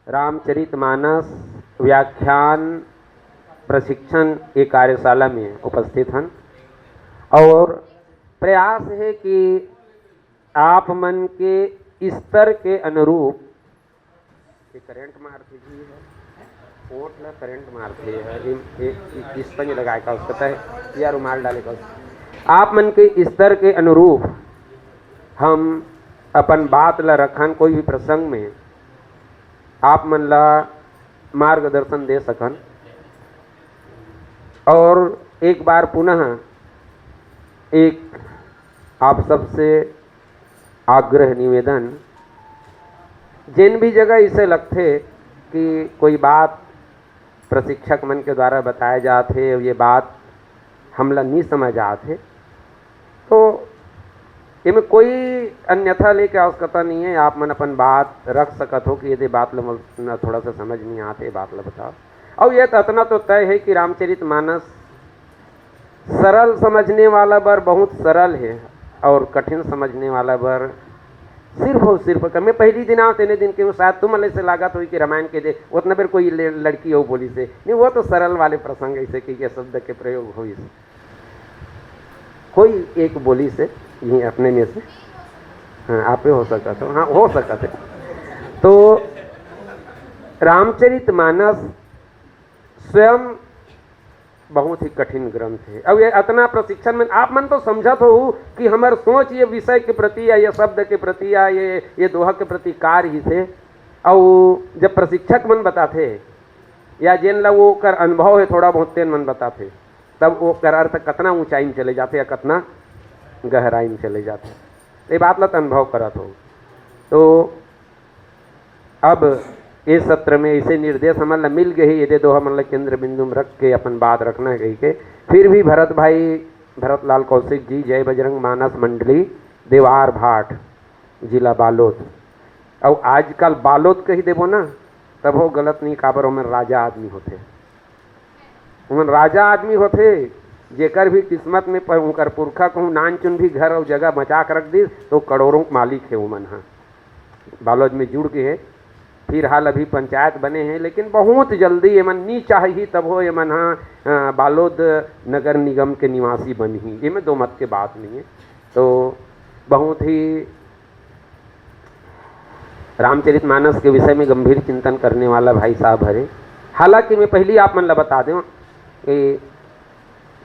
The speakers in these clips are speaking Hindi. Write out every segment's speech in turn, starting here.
रामचरितमानस व्याख्यान प्रशिक्षण एक कार्यशाला में उपस्थित हैं और प्रयास है कि आप मन के स्तर के अनुरूप करंट मारते जी है ओट ला करंट मारते है इस पर लगाए का उसका है या रुमाल डाले का आप मन के स्तर के अनुरूप हम अपन बात ला रखन कोई भी प्रसंग में आप मन ला मार्गदर्शन दे सकन और एक बार पुनः एक आप सबसे आग्रह निवेदन जिन भी जगह इसे लगते कि कोई बात प्रशिक्षक मन के द्वारा बताए जाते ये बात हमला नहीं समझ आते तो इनमें कोई अन्यथा लेके आवश्यकता नहीं है। आप मन अपन बात रख सकत हो कि यदि बात ला थोड़ा सा समझ नहीं आते बात ला बताओ। और यह इतना तो तय है कि रामचरितमानस सरल समझने वाला बर बहुत सरल है और कठिन समझने वाला बर सिर्फ और सिर्फ मैं पहली दिन आओ तेने दिन के शायद तुम अलग से लागत हुई कि रामायण के दे उतना फिर कोई लड़की हो बोली से नहीं वो तो सरल वाले प्रसंग ऐसे कि ये शब्द के प्रयोग हो इसे कोई एक बोली से यही अपने में से हाँ आप हो सका तो हाँ हो सका थे। तो रामचरितमानस स्वयं बहुत ही कठिन ग्रंथ है। अब ये इतना प्रशिक्षण में आप मन तो समझत हो कि हमार सोच ये विषय के प्रति या ये शब्द के प्रति या ये दोहा के प्रति कार्य ही थे और जब प्रशिक्षक मन बताते या जिन ला वो कर अनुभव है थोड़ा बहुत तेन मन बताते तब वो कर अर्थ कितना ऊंचाई में चले जाते या कितना गहराई में चले जाते ये बात ला अनुभव करत हो। तो अब इस सत्र में इसे निर्देश हमन ला मिल गए ये दो हमन ला केंद्र बिंदु में रख के अपन बात रखना है के फिर भी भरत भाई भरत लाल कौशिक जी जय बजरंग मानस मंडली देवार भाट जिला बालोद और आजकल बालोद कही देबो ना तब हो गलत नहीं काबर उमन राजा आदमी होते उमन राजा आदमी होते जेकर भी किस्मत में उनकर पुरखा कहूँ नान चुन भी घर और जगह बचा कर रख दी तो करोड़ों मालिक है उमन हाँ बालोद में जुड़ के है। फिर हाल अभी पंचायत बने हैं लेकिन बहुत जल्दी ये मन नहीं चाहिए तब हो ये मन हाँ बालोद नगर निगम के निवासी बन ही ये में दो मत के बात नहीं है। तो बहुत ही रामचरितमानस के विषय में गंभीर चिंतन करने वाला भाई साहब हरे। हालांकि मैं पहली आप मन ला बता दूं कि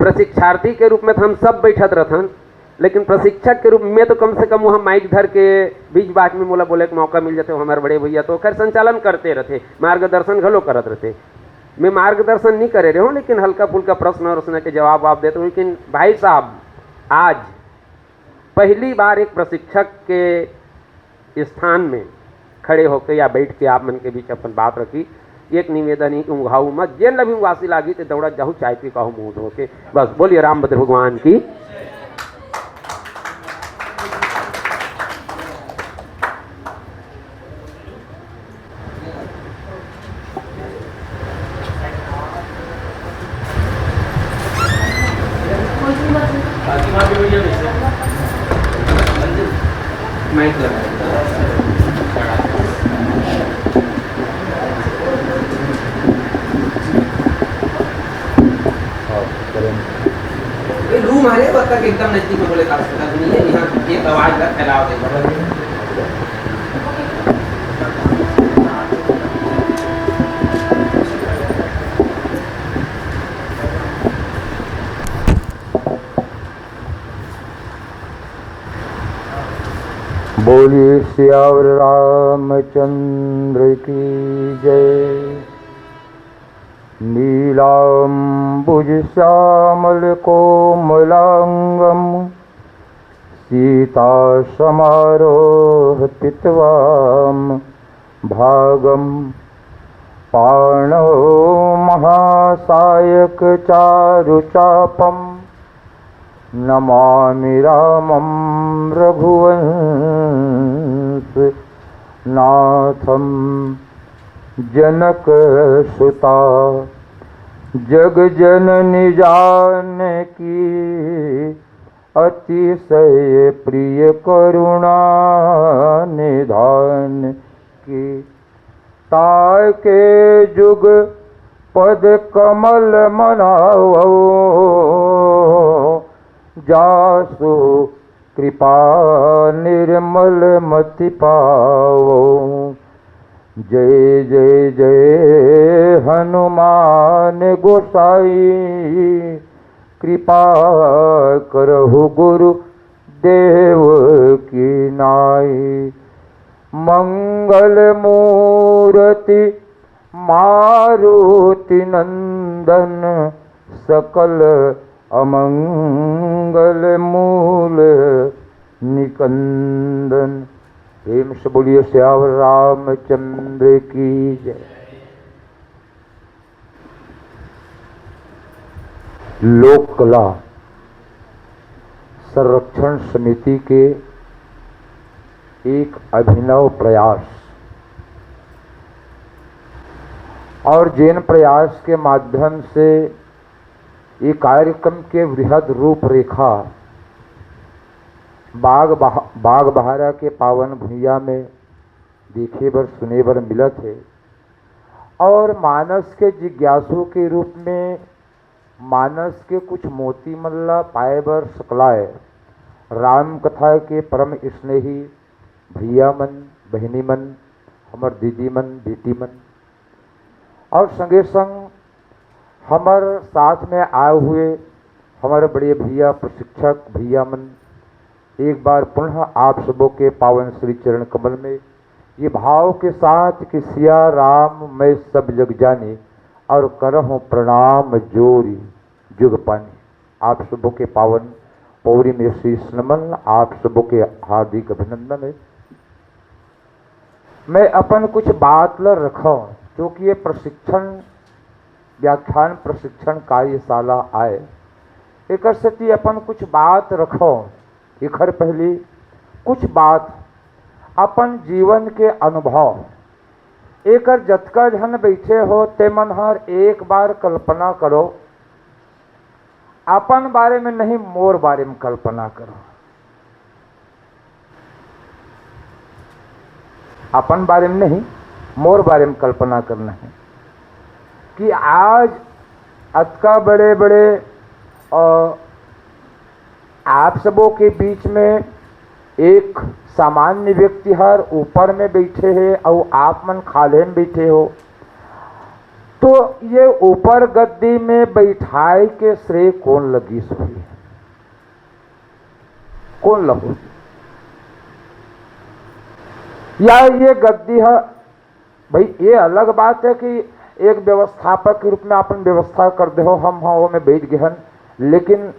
प्रशिक्षार्थी के रूप में तो हम सब बैठत रहथन लेकिन प्रशिक्षक के रूप में तो कम से कम वहाँ माइक धर के बीच बात में मोला बोले का मौका मिल जाते हमारे बड़े भैया तो खैर संचालन करते रहते मार्गदर्शन घलो करत रहते। मैं मार्गदर्शन नहीं करे रहे हूँ लेकिन हल्का फुल्का प्रश्न और उसने के जवाब आप देते हूँ। लेकिन भाई साहब आज पहली बार एक प्रशिक्षक के स्थान में खड़े होकर या बैठ के आप मन के बीच अपन बात रखी। एक निवेदन ही ऊँघाऊ मत जेल लभी वासी लागी तो दौड़ा जाऊँ चाय पी कहूँ मुँह धो के बस बोलिए रामभद्र भगवान की। रूम हरे वक्त तक एकदम नजदीक में बोले नहीं है यहाँ एक आवाज का फैलाव दे बोलिए सियावर रामचंद्र की जय। नीलाम्बुज श्यामल कोमलांगम सीता समारोह तित्वाम भागम पाणो महासायक चारुचापम नमामि रामं रघुवंश नाथम जनक सुता जग जननी जानकी अतिशय प्रिय करुणा निधान की ताय के जुग पद कमल मनावो, जासु कृपा निर्मल मति पावो। जय जय जय हनुमान गोसाई, कृपा करहु गुरु देव की नाई। मंगल मूर्ति मारुति नंदन, सकल अमंगल मूल निकंदन। प्रेम से बोलिए श्याम रामचंद्र की जय। लोक कला संरक्षण समिति के एक अभिनव प्रयास और जिन प्रयास के माध्यम से ये कार्यक्रम के वृहद रूपरेखा बाग बहारा के पावन भूइया में देखे बर सुने बर मिलत है। और मानस के जिज्ञासु के रूप में मानस के कुछ मोती मल्ला पाए बर सकलाए। राम कथा के परम स्नेही भैया मन, बहनी मन, हमर दीदी मन, बेटी मन और संगे संग हमार साथ में आए हुए हमारे बड़े भैया प्रशिक्षक भैया मन, एक बार पुनः आप सबों के पावन श्री चरण कमल में ये भाव के साथ कि सिया राम मैं सब जग जानी और करहूँ प्रणाम जोरी जुग पानी। आप सबों के पावन पौरी में शीश नमन, आप सबों के हार्दिक अभिनंदन है। मैं अपन कुछ बात ल रखा क्योंकि ये प्रशिक्षण व्याख्यान प्रशिक्षण कार्यशाला आए एक सती अपन कुछ बात रखो। इखर पहली कुछ बात अपन जीवन के अनुभव एकर जतका जन बैठे हो ते मन हर एक बार कल्पना करो। अपन बारे में नहीं, मोर बारे में कल्पना करो। अपन बारे में नहीं, मोर बारे में कल्पना करना है कि आज अतका बड़े बड़े आप सबों के बीच में एक सामान्य व्यक्ति हर ऊपर में बैठे हैं और आप मन खाले में बैठे हो, तो ये ऊपर गद्दी में बैठाए के श्रेय कौन लगी सुई? कौन लगो? या ये गद्दी है भाई, ये अलग बात है कि एक व्यवस्थापक के रूप में अपन व्यवस्था कर दे हो, हम हाँ वो में बैठ गए हन, लेकिन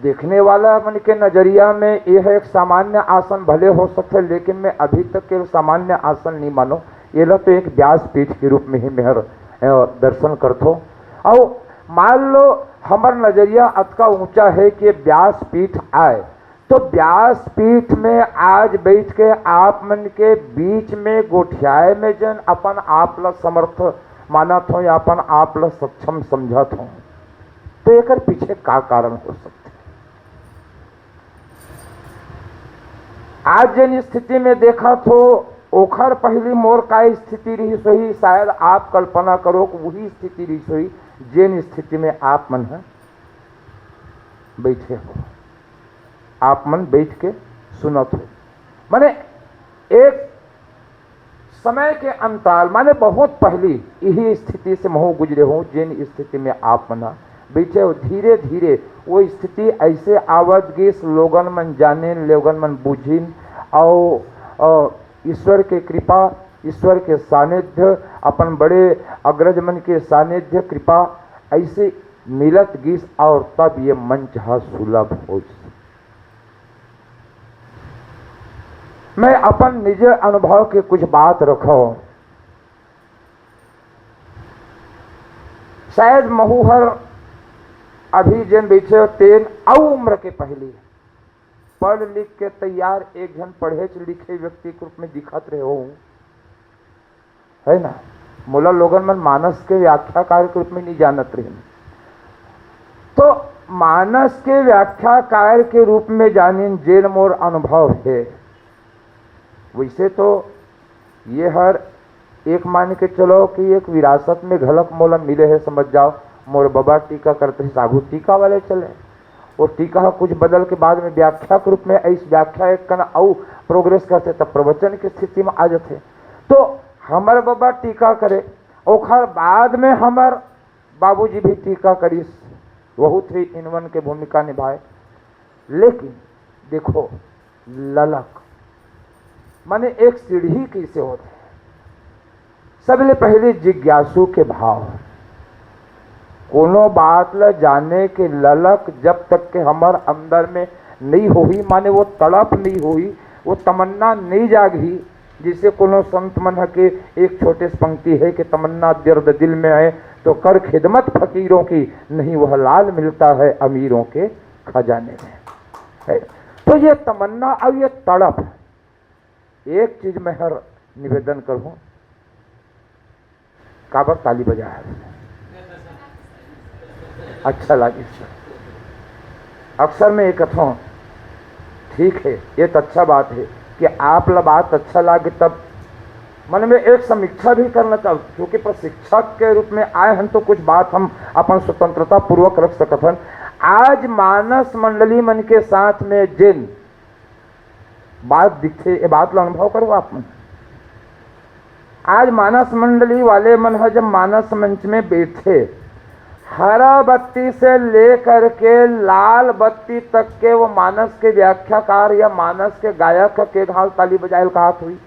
देखने वाला मन के नजरिया में यह एक सामान्य आसन भले हो सकते, लेकिन मैं अभी तक के सामान्य आसन नहीं मानो। ये लो तो एक व्यास पीठ के रूप में ही मेहर दर्शन करतो। और मान लो हमार नजरिया अतका ऊंचा है कि व्यास पीठ आए, तो व्यास पीठ में आज बैठ के आप मन के बीच में गोठियाए में जन अपन आप ला समर्थ मानत हो या अपन आप ला सक्षम समझत हो, तो एकर पीछे का कारण हो सकता? आज जिन स्थिति में देखा तो ओखर पहली मोर का स्थिति रही सही, शायद आप कल्पना करो कि वही स्थिति रही सही जिन स्थिति में आप मन है बैठे हो, आप मन बैठ के सुनत हो। माने एक समय के अंतराल माने बहुत पहली यही स्थिति से महु गुजरे हो, जिन स्थिति में आप मन बैठे हो। धीरे धीरे वो स्थिति ऐसे आवत गई, लोगन मन जाने, लोगन मन बुझिन, और ईश्वर के कृपा, ईश्वर के सानिध्य, अपन बड़े अग्रज मन के सानिध्य कृपा ऐसे मिलत गीस, और तब ये मंच सुलभ हो। मैं अपन निज अनुभव के कुछ बात रखो। शायद महुहर अभी जिन बैठे हो तेन औ उम्र के पहले पढ़ लिख के तैयार एक जन पढ़े लिखे व्यक्ति के रूप में दिखत रहे हो, है ना। मोला लोगन मन मानस के व्याख्या कार्य के रूप में नहीं जानत रहे, तो मानस के व्याख्या कार्य के रूप में जानिन जेन मोर अनुभव है। वैसे तो ये हर एक मान के चलो कि एक विरासत में घलक मोला मिले है, समझ जाओ मोर बाबा टीका करते हैं, साधु टीका वाले चले, वो टीका कुछ बदल के बाद में व्याख्या के रूप में इस व्याख्या एक कना और प्रोग्रेस करते तब प्रवचन की स्थिति में आ जाते। तो हमारे बाबा टीका करे और बाद में हमार बाबूजी भी टीका करी, वह 3 in 1 के भूमिका निभाए। लेकिन देखो ललक माने एक सीढ़ी कैसे होते हैं, सबले पहले जिज्ञासु के भाव, कोनो बात ल जाने के ललक जब तक के हमार अंदर में नहीं हुई, माने वो तड़प नहीं हुई, वो तमन्ना नहीं जागी, जिसे कोनो संत मन के एक छोटे से पंक्ति है कि तमन्ना दर्द दिल में है तो कर खिदमत फकीरों की, नहीं वह लाल मिलता है अमीरों के खजाने में है। तो ये तमन्ना और ये तड़प, एक चीज मैं हर निवेदन करूं, काबर ताली बजाया है, अच्छा लगे। अक्सर मैं ये कहता हूँ ठीक है, ये तो अच्छा बात है कि आप ला बात अच्छा लगे, तब मन में एक समीक्षा भी करना चाहूँ, क्योंकि प्रशिक्षक के रूप में आए हैं तो कुछ बात हम अपन स्वतंत्रता पूर्वक रख सकते हैं। आज मानस मंडली मन के साथ में जिन बात दिखे, ये बात ला अनुभव करो आप मन। आज मानस मंडली वाले मन है जब मानस मंच में बैठे, हरा बत्ती से लेकर के लाल बत्ती तक के वो मानस के व्याख्याकार या मानस के गायक के घाल ताली बजायल कहा हुई,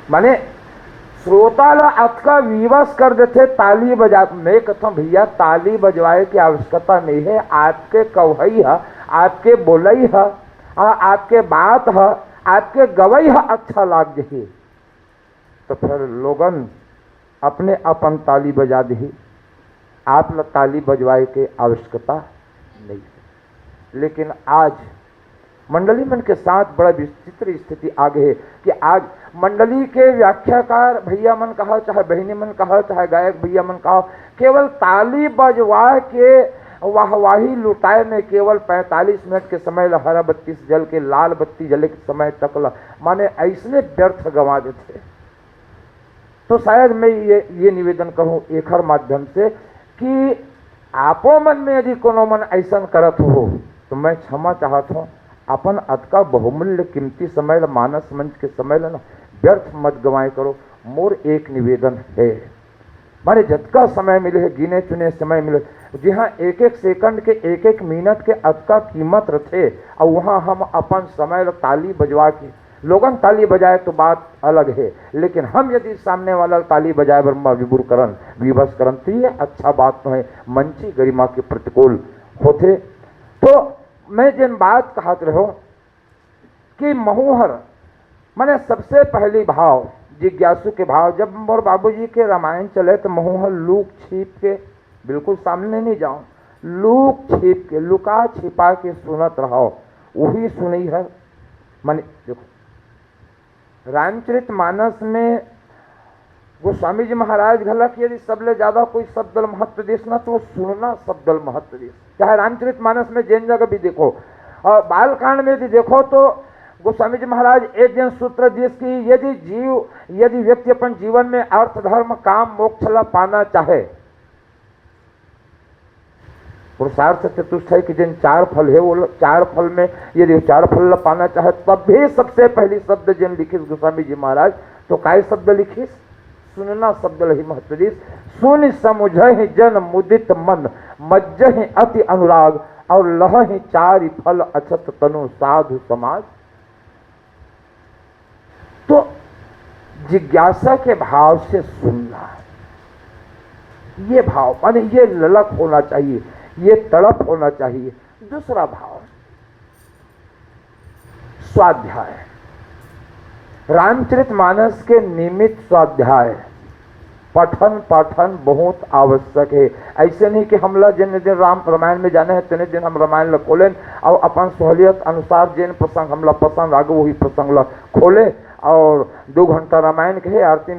माने श्रोता ला अतका विवश कर देते ताली बजा। मैं कहता हूँ भैया ताली बजवाए की आवश्यकता नहीं है, आपके कवई है, आपके बोलई है, आपके बात है, आपके गवई है अच्छा लाग जाए तो फिर लोगन अपने अपन ताली बजा दी, आप ल ताली बजवाए के आवश्यकता नहीं है। लेकिन आज मंडली मन के साथ बड़ा विचित्र स्थिति आ गई है कि आज मंडली के व्याख्याकार भैया मन कहा, चाहे बहनी मन कहा, चाहे गायक भैया मन कहा, केवल ताली बजवा के वाहवाही लुटाए में केवल 45 मिनट के समय ला हरा बत्ती से जल के लाल बत्ती जले के समय तक ला माने ऐसने व्यर्थ गंवा देते। तो शायद मैं ये निवेदन करूं एक हर माध्यम से कि आपो मन में यदि कोनो मन ऐसा करत हो तो मैं क्षमा चाहत हूँ, अपन अतका बहुमूल्य कीमती समय ला मानस मंच के समय ला ना व्यर्थ मत गंवाए करो। मोर एक निवेदन है, मारे जतका समय मिले है गिने चुने समय मिले, जी हाँ एक एक सेकंड के एक एक मिनट के अतका कीमत रखे और वहाँ हम अपन समय ला ताली बजवा के लोगन ताली बजाए तो बात अलग है, लेकिन हम यदि सामने वाला ताली बजाए बर मजबूर करन विवश करन तो ये अच्छा बात तो है, मंची गरिमा के प्रतिकूल होते। तो मैं जिन बात कहत रहो कि महुहर माने सबसे पहली भाव जिज्ञासु के भाव, जब मोर बाबूजी के रामायण चले तो महुहर लूक छिप के, बिल्कुल सामने नहीं जाओ, लूक छिप के लुका छिपा के सुनत रहो, वही सुनी है। माने देखो रामचरित मानस में गोस्वामी जी महाराज घलक यदि सबले ज्यादा कोई शब्द महत्व देश ना तो वो सुनना शब्द महत्व देश। चाहे रामचरित मानस में जैन जगह भी देखो और बालकांड में यदि देखो तो गोस्वामी जी महाराज एक जन सूत्र देश की यदि व्यक्ति अपन जीवन में अर्थ धर्म काम मोक्ष ला पाना चाहे, पुरुषार्थ चतुष्टय की जिन 4 फल है वो 4 फल में यदि 4 फल ला पाना चाहे तब भी सबसे पहली शब्द जिन लिखिस गोस्वामी जी महाराज तो काय शब्द लिखिस, सुनना शब्द लही महत्व दिस। सुन समुझहि जन मुदित मन मज्जहि अति अनुराग और लहहि 4 फल अछत तनु साधु समाज। तो जिज्ञासा के भाव से सुनना, ये भाव माने ये ललक होना चाहिए, ये तड़प होना चाहिए। दूसरा भाव स्वाध्याय, रामचरितमानस के निमित्त स्वाध्याय पठन पाठन बहुत आवश्यक है। ऐसे नहीं कि हमला जिन दिन रामायण में जाने हैं तिने दिन हम रामायण ला खोलें और अपन सहूलियत अनुसार जिन प्रसंग हमला पसंद आगे वही प्रसंग ला खोले और 2 घंटा रामायण कहे आरती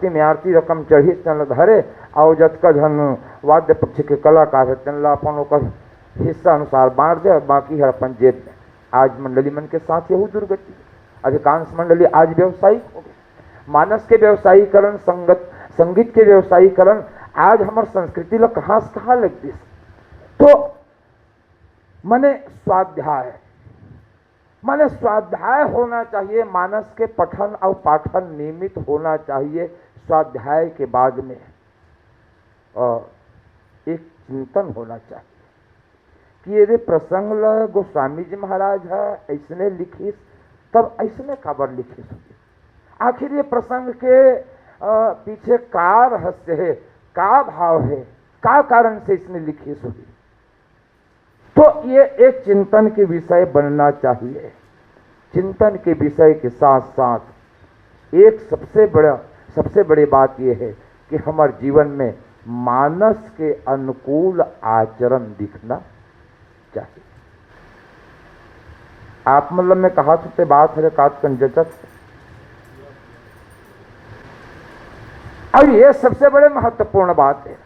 में आरती रकम चढ़ी तन धरे और जतका जन वाद्य पक्ष के कलाकार है तन ला अपन ओकर हिस्सा अनुसार बांट दे, बाकी है अपन जेब में। आज मंडली मन के साथ यही दुर्गति। अधिकांश मंडली आज व्यवसायिक हो गए। मानस के व्यवसायीकरण, संगीत के व्यवसायीकरण आज हमार संस्कृति ला कहाँ से कहाँ लग दी। तो माने स्वाध्याय होना चाहिए, मानस के पठन और पाठन नियमित होना चाहिए। स्वाध्याय के बाद में एक चिंतन होना चाहिए कि ये प्रसंग ला गोस्वामी जी महाराज है ऐसने लिखी, तब ऐसने काबर लिखी होगी। आखिर ये प्रसंग के पीछे का रहस्य है, का भाव है, का कारण से इसने लिखी होगी। तो ये एक चिंतन के विषय बनना चाहिए। चिंतन के विषय के साथ साथ एक सबसे बड़ी बात यह है कि हमारे जीवन में मानस के अनुकूल आचरण दिखना चाहिए। आप मतलब में कहा सुनते बात है कात कंजचत, और ये सबसे बड़े महत्वपूर्ण बात है।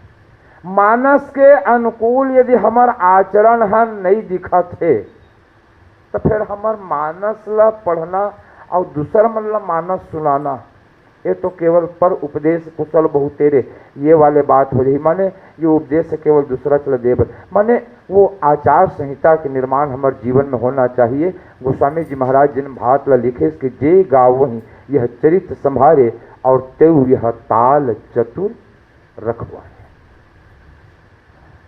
मानस के अनुकूल यदि हमार आचरण हम नहीं दिखत है तो फिर हमार मानस ला पढ़ना और दूसर मन ला मानस सुनाना, ये तो केवल पर उपदेश कुशल बहुतेरे ये वाले बात हो रही। माने ये उपदेश है केवल दूसरा चल देव, माने वो आचार संहिता के निर्माण हमारे जीवन में होना चाहिए। गोस्वामी जी महाराज जिन भात ला लिखे कि जे गावहीं यह चरित्र संभारे और तेउ यह ताल चतुर रखवाए।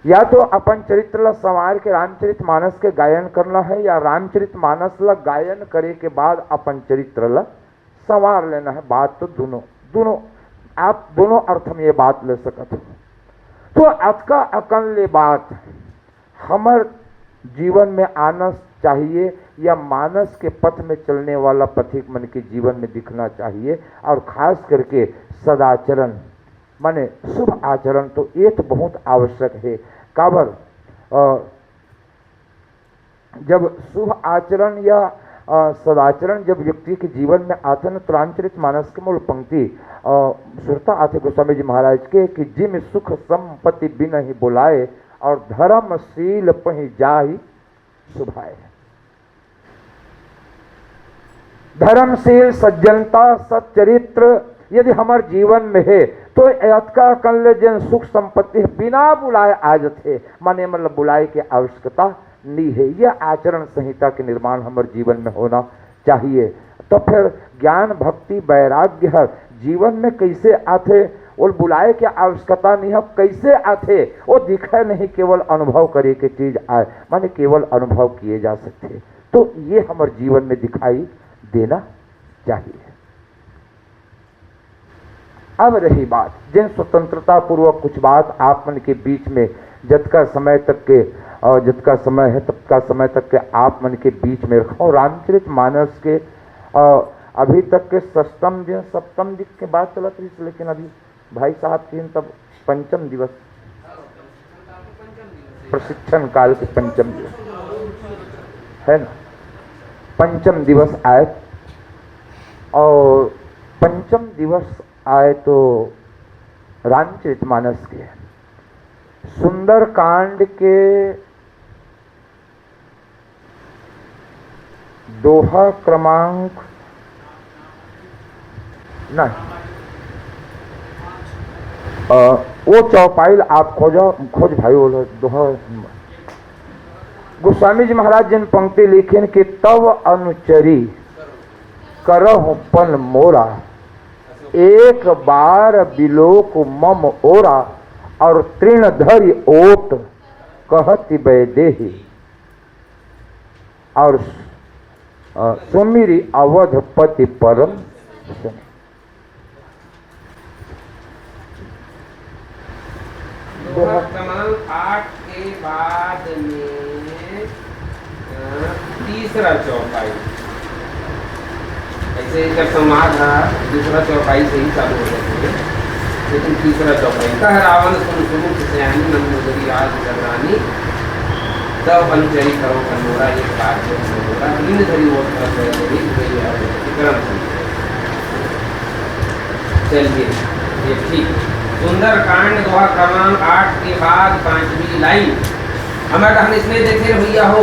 या तो अपन चरित्र ला संवार के रामचरित मानस के गायन करना है, या रामचरित मानस ला गायन करे के बाद अपन चरित्र ला संवार लेना है। बात तो दोनों आप दोनों अर्थ में ये बात ले सकते हो। तो आज का अकल्ले बात हमार जीवन में आना चाहिए, या मानस के पथ में चलने वाला पथिक मन के जीवन में दिखना चाहिए। और खास करके सदाचरण माने शुभ आचरण, तो ये तो बहुत आवश्यक है। काबर जब शुभ आचरण या सदाचरण जब व्यक्ति के जीवन में आते न, तो रामचरित मानस के मूल पंक्ति सुरता आते गोस्वामी जी महाराज के कि जिम सुख संपत्ति बिन ही बुलाए और धर्मशील पहि जाहि सुभाए। धर्मशील, सज्जनता, सच्चरित्र यदि हमारे जीवन में है तो का कल जन सुख संपत्ति बिना बुलाए आ जाते, माने मतलब बुलाए की आवश्यकता नहीं है। यह आचरण संहिता के निर्माण हमारे जीवन में होना चाहिए। तो फिर ज्ञान भक्ति वैराग्य जीवन में कैसे आते, और बुलाए की आवश्यकता नहीं है, कैसे आते वो दिखे नहीं, केवल अनुभव करे के चीज आए, माने केवल अनुभव किए जा सकते। तो ये हमारे जीवन में दिखाई देना चाहिए। अब रही बात जिन स्वतंत्रता पूर्वक कुछ बात आप मन के बीच में जतका समय तक के और जितका समय है तब का समय तक के आप मन के बीच में रखो। रामचरित मानस के अभी तक के सप्तम दिन के बाद चलत रही, लेकिन अभी भाई साहब तीन तब पंचम दिवस प्रशिक्षण काल के पंचम दिवस है ना, पंचम दिवस आए। और पंचम दिवस आए तो रामचरित मानस के सुंदर कांड के दोहा क्रमांक नहीं, वो चौपाई आप खोज भाई बोलो दोहा। गोस्वामी जी महाराज जिन पंक्ति लिखिन कि तव अनुचरी करहु पन मोरा, एक बार बिलोक मम ओरा, और तृण धरि ओट कहति वैदेही, और सुमिरी अवधपति परम सुनि। दोहा क्रमांक 8 के बाद में तीसरा चौपाई, ऐसे जब संवाद रहा दूसरा चौपाई से ही चालू हो जाती है, लेकिन तीसरा चौपाई कह रावण सुन सुमुख सयानी नंदोदरी राज जगरानी, तब अनुचरी करो कनोरा, एक बार जो कनोरा नींद धरी वो क्रम। चलिए ये ठीक। सुंदर कांड दोहा क्रमांक 8 के बाद 5वीं लाइन, हमारा ढंग इसने देखे भैया हो,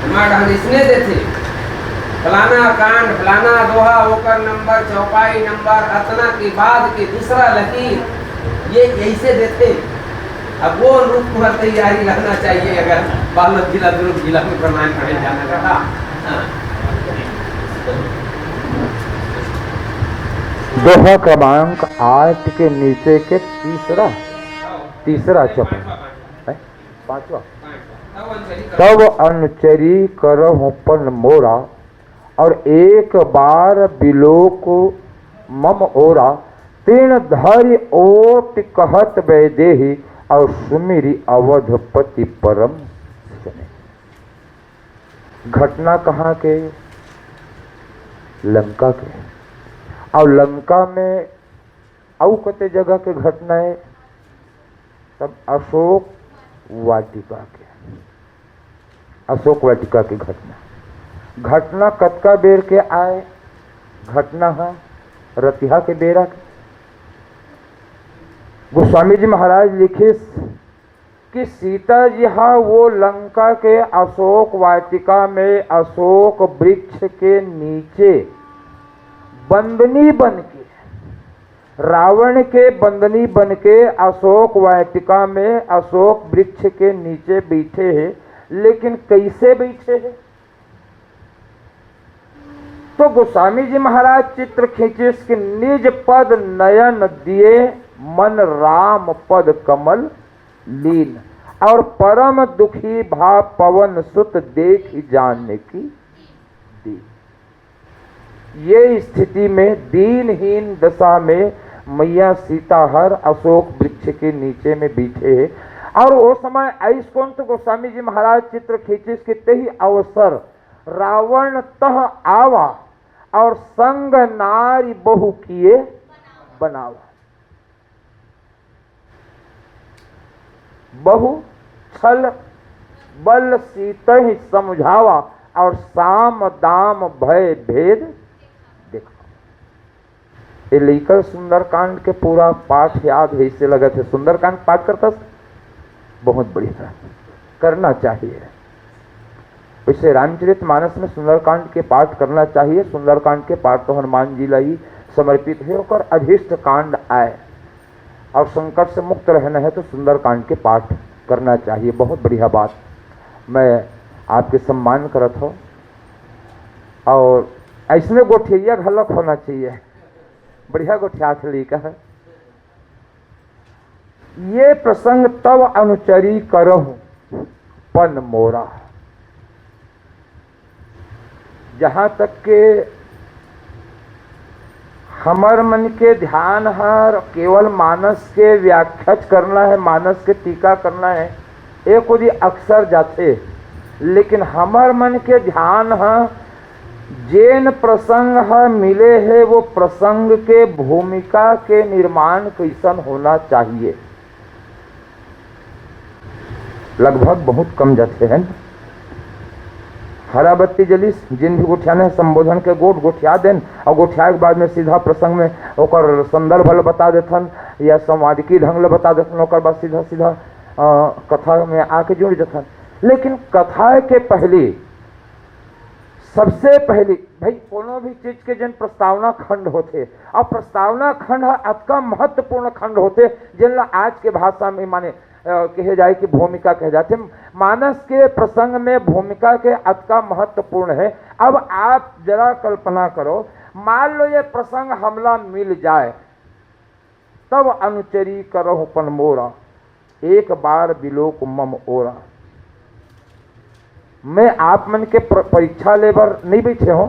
हमारा ढंग इसने देखे फलाना कांड फलाना दोहा ओकर नंबर चौपाई नंबर अतना के बाद के दूसरा लकीर ये ऐसे देते। अब वो रूप पर तैयारी रहना चाहिए अगर बालक जिला दुर्ग जिला में प्रमाण पढ़े जाने का। दोहा क्रमांक 8 के नीचे के तीसरा चपन है, 5वां। तब अनुचरी करहु पन मोरा और एक बार बिलोक मम ओरा, तीर्ण धरि ओट कहत वैदेही और सुमिरी अवधपति परम सने। घटना कहाँ के? लंका के। और लंका में औ कते जगह के घटना है? सब अशोक वाटिका के, अशोक वाटिका की घटना कतका बेर के आए? घटना है रतिहा के बेरा के। गोस्वामी जी महाराज लिखे कि सीता जी वो लंका के अशोक वाटिका में अशोक वृक्ष के नीचे बंदनी बन के, रावण के बंदनी बन के अशोक वाटिका में अशोक वृक्ष के नीचे बैठे हैं। लेकिन कैसे बैठे हैं? तो गोस्वामी जी महाराज चित्र खींचे कि निज पद नयन दिए मन राम पद कमल लीन, और परम दुखी भाव पवन सुत देख जानने की दी। ये स्थिति में दीनहीन दशा में मैया सीता हर अशोक वृक्ष के नीचे में बैठे हैं। और वो समय ऐस कौन तो गोस्वामी जी महाराज चित्र खींचे कि तेही अवसर रावण तह आवा और संग नारी बहु किए बनावा। बहु छल बल सीता ही समझावा और साम दाम भय भेद देखा। ये लेकर सुंदरकांड के पूरा पाठ याद है, इससे लगा थे सुंदरकांड पाठ करता बहुत बढ़िया करना चाहिए। वैसे रामचरितमानस में सुंदरकांड के पाठ करना चाहिए। सुंदरकांड के पाठ तो हनुमान जी ला ही समर्पित है और अभीष्ट कांड आए और संकट से मुक्त रहना है तो सुंदरकांड के पाठ करना चाहिए। बहुत बढ़िया बात, मैं आपके सम्मान करत हो। और ऐसने गोठिया घलक होना चाहिए, बढ़िया गोठिया का है। ये प्रसंग तब अनुचरी करहु पन मोरा, जहाँ तक के हमर मन के ध्यान है केवल मानस के व्याख्याच करना है, मानस के टीका करना है, एक कोई अक्सर जाते। लेकिन हमर मन के ध्यान है जेन प्रसंग है मिले है वो प्रसंग के भूमिका के निर्माण कैसन होना चाहिए। लगभग बहुत कम जाते हैं। हरा बत्ती जली जिन भी गोठियाने संबोधन के गोठिया देन और गोठिया के बाद में सीधा प्रसंग में ओकर संदर्भ बता देथन या संवादिकी ढंग बता देथन, ओकर बाद सीधा सीधा कथा में आके जुड़ जाथन। लेकिन कथा के पहले सबसे पहले भाई कोनो भी चीज के जन प्रस्तावना खंड होते और प्रस्तावना खंड अतका महत्वपूर्ण खंड होते जिनला आज के भाषा में माने कहे जाए कि भूमिका कहे जाते। मानस के प्रसंग में भूमिका के अतका महत्वपूर्ण है। अब आप जरा कल्पना करो, मान लो ये प्रसंग हमला मिल जाए, तब अनुचरी करहु पन मोरा, एक बार बिलोक मम ओरा। मैं आप मन के परीक्षा लेबर नहीं बैठे हो,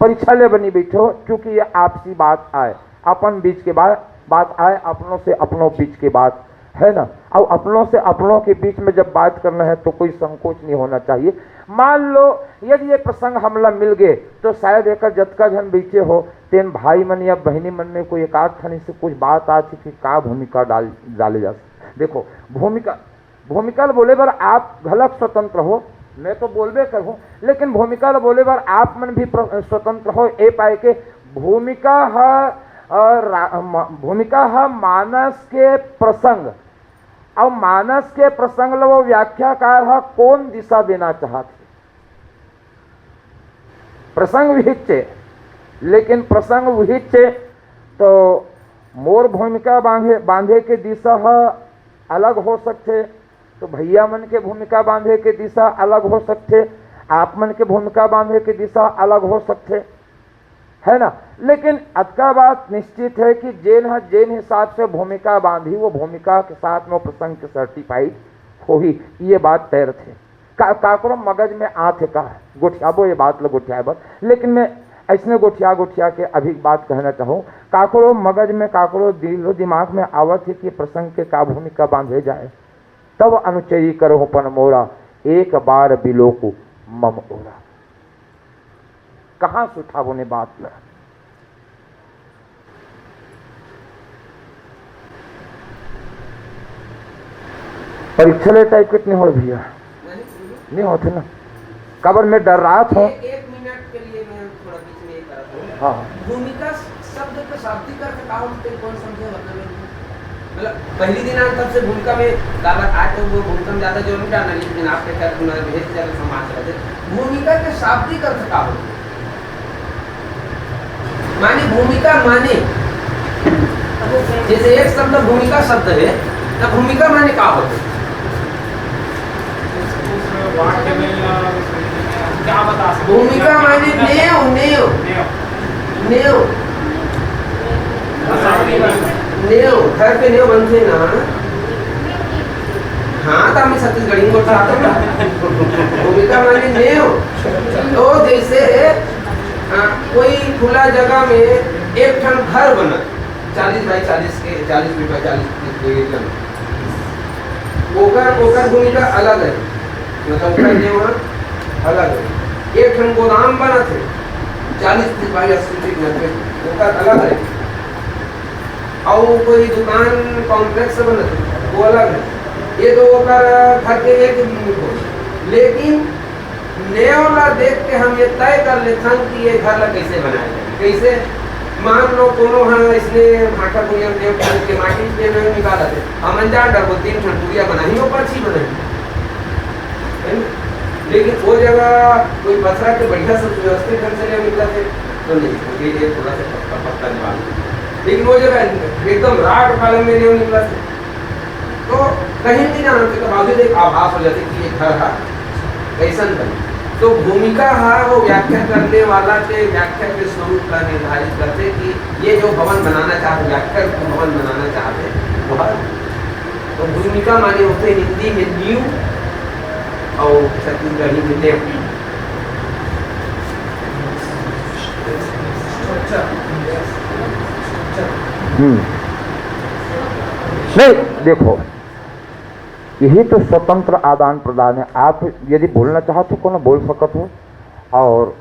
परीक्षा लेबर नहीं बैठे हो, क्योंकि ये आपसी बात आए, अपन बीच के बात आए, अपनों से अपनों बीच की बात है ना। और अपनों से अपनों के बीच में जब बात करना है तो कोई संकोच नहीं होना चाहिए। मान लो यदि ये प्रसंग हमला मिल गए तो शायद एक जतका जन बीचे हो तेन भाई मन या बहनी मन में कोई एकाध खनी से कुछ बात आती कि का भूमिका डाले जा। देखो भूमिका बोले बार आप गलत स्वतंत्र हो, मैं तो बोलबे करूँ, लेकिन भूमिका बोले बार आप मन भी स्वतंत्र हो। ए पाए के भूमिका है मानस के प्रसंग और मानस के प्रसंग वो व्याख्याकार है कौन दिशा देना चाहते। प्रसंग विहित छे, लेकिन प्रसंग विहित छे तो मोर भूमिका बांधे के दिशा अलग हो सकते, तो भैया मन के भूमिका बांधे के दिशा अलग हो सकते, आप मन के भूमिका बांधे के दिशा अलग हो सकते, है ना। लेकिन अतका बात निश्चित है कि जेन हिसाब से भूमिका बांधी वो भूमिका के साथ में वो प्रसंग के सर्टिफाइड हो ही, ये बात तैर थे। काकरो मगज में आथे का गोठियाबो ये बात लो गोठियाबो, लेकिन मैं ऐसने गोठिया के अभी बात कहना चाहूँ। काकरो मगज में काकरो दिलो दिमाग में आवत है कि प्रसंग के का भूमिका बांधे जाए, तब अनुचरी करो पन मोरा, एक बार बिलोकु मम ओरा। कहाँ से उठा वो ने बात ला? परीक्षा ले टाइप कितने हो भैया? नहीं होते ना, कबर में डर रहा था। एक मिनट के लिए मैं थोड़ा बीच में एक हाँ, भूमिका शब्द का शाब्दिक अर्थ का होते कौन समझे? मतलब पहली दिन तब से भूमिका में दावत आज तो वो भूमिका में ज्यादा जोर नहीं डालना, लेकिन आपके क्या भेज चल समाज रहते भूमिका के शाब्दिक अर्थ का होते माने भूमिका माने जैसे एक शब्द भूमिका शब्द है ना, भूमिका माने का होते क्या बता सकते? भूमिका माने नेव नेव नेव नेव घर पे नेव बनते ना। हाँ तो हमें छत्तीसगढ़ी को भूमिका माने नेव। तो जैसे कोई खुला जगह में एक ठन घर बना 40 बाई 40 के 40 फीट बाई 40 फीट ओकर भूमिका अलग है, मतलब अलग है। एक ठन गोदाम बना थे 40 फीट बाई 80 फीट 90 ओकर अलग है, और कोई दुकान कॉम्प्लेक्स बना थे वो अलग है। ये तो ओकर घर के एक लेकिन नेवला देख के हम ये तय कर लेते कि ये घर ला कैसे बनाया जाए। कैसे मान लो कोनो हाँ इसने भाटा पुड़िया नेव के माटी के नेव निकाला थे, हम अनजान डर वो 3 ठन पुड़िया बनाई और पर्ची बनाई, लेकिन वो जगह कोई पथरा के बढ़िया से व्यवस्थित ढंग से निकला थे तो नहीं, ये थोड़ा सा पक्का निकाल, लेकिन वो जगह एकदम राट कालम में नेव निकला थे तो कहीं नहीं जाना थे, तो बावजूद एक आभास हो जाते कि ये घर है कैसन बने। तो भूमिका है वो व्याख्या करने वाला के व्याख्या के स्वरूप का निर्धारित करते कि ये जो भवन बनाना चाहते, व्याख्या भवन बनाना चाहते वह तो भूमिका माने होते हिंदी में नींव और छत्तीसगढ़ी में नेव। नहीं देखो, यही तो स्वतंत्र आदान प्रदान है। आप यदि बोलना चाहते हो कोनो बोल सकत हो, और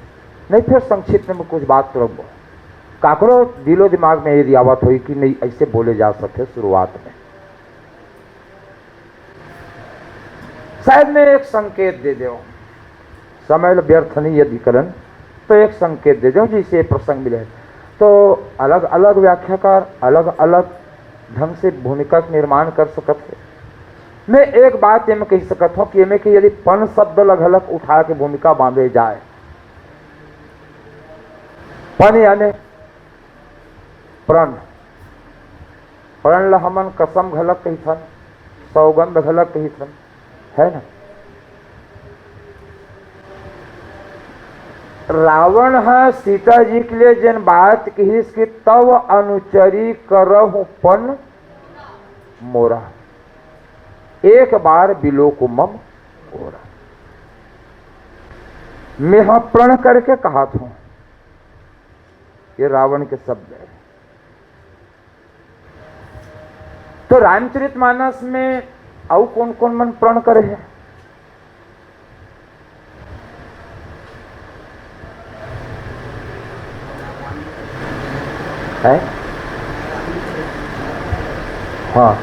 नहीं फिर संक्षिप्त में कुछ बात तो रखो। काकरो दिलो दिमाग में यदि आवत हुई कि नहीं ऐसे बोले जा सके शुरुआत में, शायद मैं एक संकेत दे दो, समय व्यर्थ नहीं यदि करन तो एक संकेत दे दो जिसे प्रसंग मिले। तो अलग अलग व्याख्याकार अलग अलग ढंग से भूमिका का निर्माण कर सकते हैं। मैं एक बात ये मैं कह सकता हूँ कि मैं कि यदि पन शब्द अलग अलग उठा के भूमिका बांधे जाए, पन यानी प्रण, प्रण ला हमन कसम घलक कही थन, सौगंध घलक कही थन, है ना। रावण है सीता जी के लिए जिन बात कही कि तव अनुचरी करहु पन मोरा, एक बार बिलोकु मम ओरा। मैं हाँ प्रण करके कहा था, ये रावण के शब्द है। तो रामचरितमानस में और कौन कौन मन प्रण करे है? हाँ,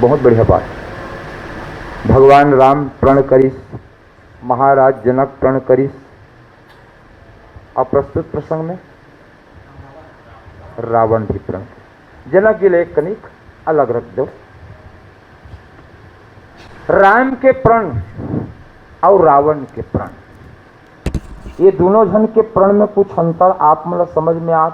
बहुत बढ़िया बात। भगवान राम प्रण करिस, महाराज जनक प्रण करिस, और प्रस्तुत प्रसंग में रावण भी प्रण करिस। जनक जी ले एक कनिक अलग रख दो, राम के प्रण और रावण के प्रण। ये दोनों जन के प्रण में कुछ अंतर आप मतलब समझ में आ।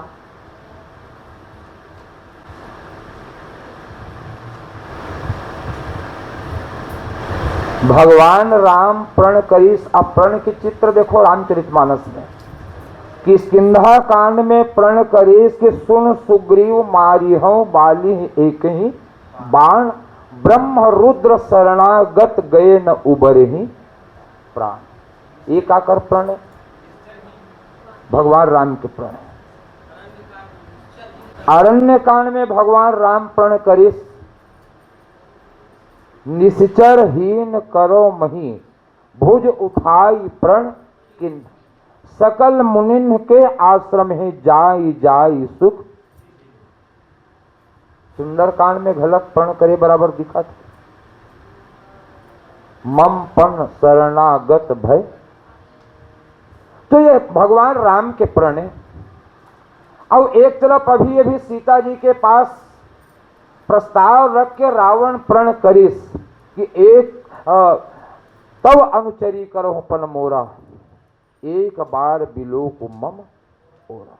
भगवान राम प्रण करीस। अब प्रण के चित्र देखो रामचरितमानस में, किष्किंधा कांड में प्रण करीस कि सुन सुग्रीव मारिहौ बाली एक ही बाण, ब्रह्म रुद्र शरणागत गए न उबरे ही प्राण। एक आकर प्रण है भगवान राम के प्रण है। अरण्य कांड में भगवान राम प्रण करीस, निश्चर हीन करो मही भुज उठाई प्रण किन, सकल मुनिन के आश्रम है जाई जाई सुख। सुंदर कांड में झलक प्रण करे बराबर दिखा था। मम पन शरणागत भय। तो ये भगवान राम के प्रण है। और एक तरफ अभी सीता जी के पास प्रस्ताव रख के रावण प्रण करीस कि एक तव अनुचरी करो पन मोरा, एक बार बिलोक मम ओरा।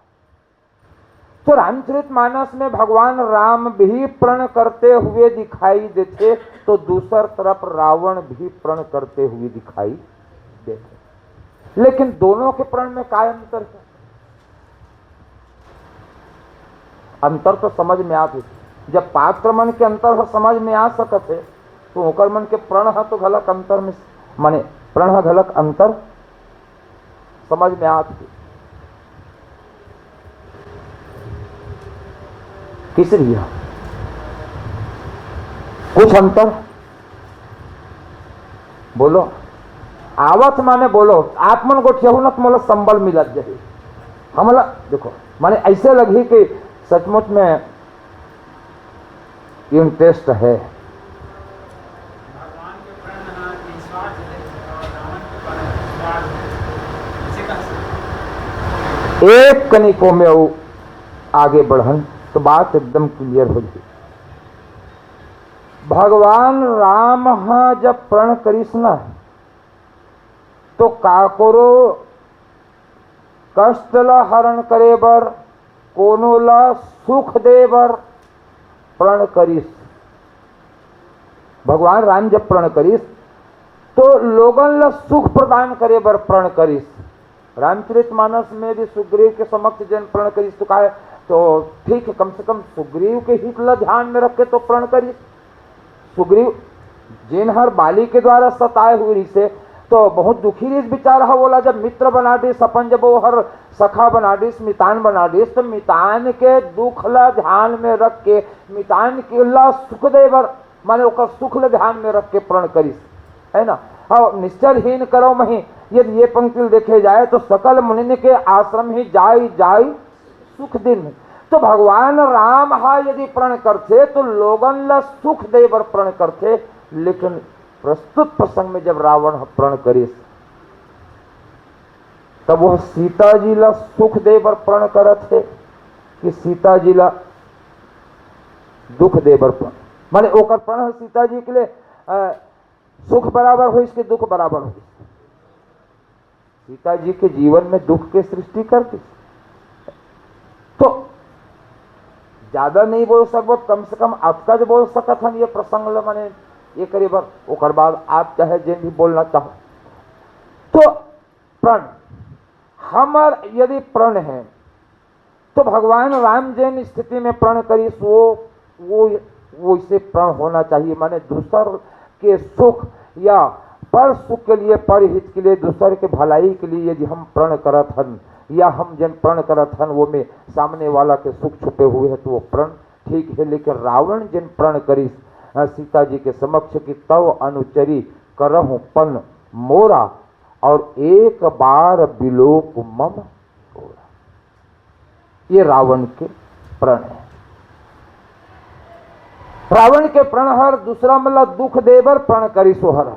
तो रामचरितमानस में भगवान राम भी प्रण करते हुए दिखाई देते, तो दूसर तरफ रावण भी प्रण करते हुए दिखाई देते। लेकिन दोनों के प्रण में क्या अंतर है? अंतर तो समझ में आते। जब पात्र मन के अंतर समझ में आ सकते तो ओकर मन के प्रण है तो घलक अंतर में माने प्रण है घलक अंतर समझ में आते। किस लिए कुछ अंतर बोलो आवत माने बोलो आप मन को ठेहुनत मोला संबल मिलत जाए हमला देखो माने ऐसे लगी कि सचमुच में इंटरेस्ट है। एक कनिकों में वो आगे बढ़न तो बात एकदम क्लियर हो जाए। भगवान राम जब प्रण करीस ना तो काकोरो कष्ट ला हरण करे बर कोनो ला सुख दे बर प्रण करीस। भगवान राम जब प्रण करीस तो लोगन ला सुख प्रदान करे बर प्रण करीस। रामचरितमानस में भी सुग्रीव के समक्ष जन प्रण करीस तो कहा तो ठीक है, कम से कम सुग्रीव के हित ला ध्यान में रख के तो प्रण करीस। सुग्रीव जिन हर बाली के द्वारा सताए हुए से तो बहुत दुखी रिस बेचारा बोला जब मित्र बना दिस अपन जब वो हर सखा बना दिस मितान बना दिस तो मितान के दुख ला ध्यान में रख के मितान के ला सुख देवर माने ओकर सुख ला ध्यान में रख के प्रण करीस है ना। और निश्चरहीन करो मही यदि ये पंक्ति देखे जाए तो सकल मुनि के आश्रम ही जाई जाई सुख दिन। तो भगवान राम यदि प्रण करते तो लोगन ला सुख देवर प्रण करते। लेकिन प्रस्तुत प्रसंग में जब रावण प्रण करीस तब वह सीता जी ला सुख देवर प्रण करत है कि सीता जी ला दुख देवर प्रण माने ओकर प्रण सीता जी के लिए सुख बराबर हो इसके दुख बराबर हो। सीता जी के जीवन में दुख के सृष्टि करती तो ज्यादा नहीं बोल सकते, कम से कम आपका जो बोल सकत हम ये प्रसंग माने ये करीब ओकर बाद आप चाहे जिन भी बोलना चाहो तो प्रण हमार यदि प्रण है तो भगवान राम जिन स्थिति में प्रण करी वो इसे प्रण होना चाहिए। माने दूसर के सुख या पर सुख के लिए पर हित के लिए दूसर के भलाई के लिए यदि हम प्रण करत हन या हम जिन प्रण करत हन वो में सामने वाला के सुख छुपे हुए हैं तो वो प्रण ठीक है। लेकिन रावण जिन प्रण करी सीता जी के समक्ष की तव अनुचरी करहु पन मोरा और एक बार बिलोक मम ओरा, ये रावण के प्रण है। रावण के प्रण हर दूसरा मतलब दुख देवर प्रण करी सोहर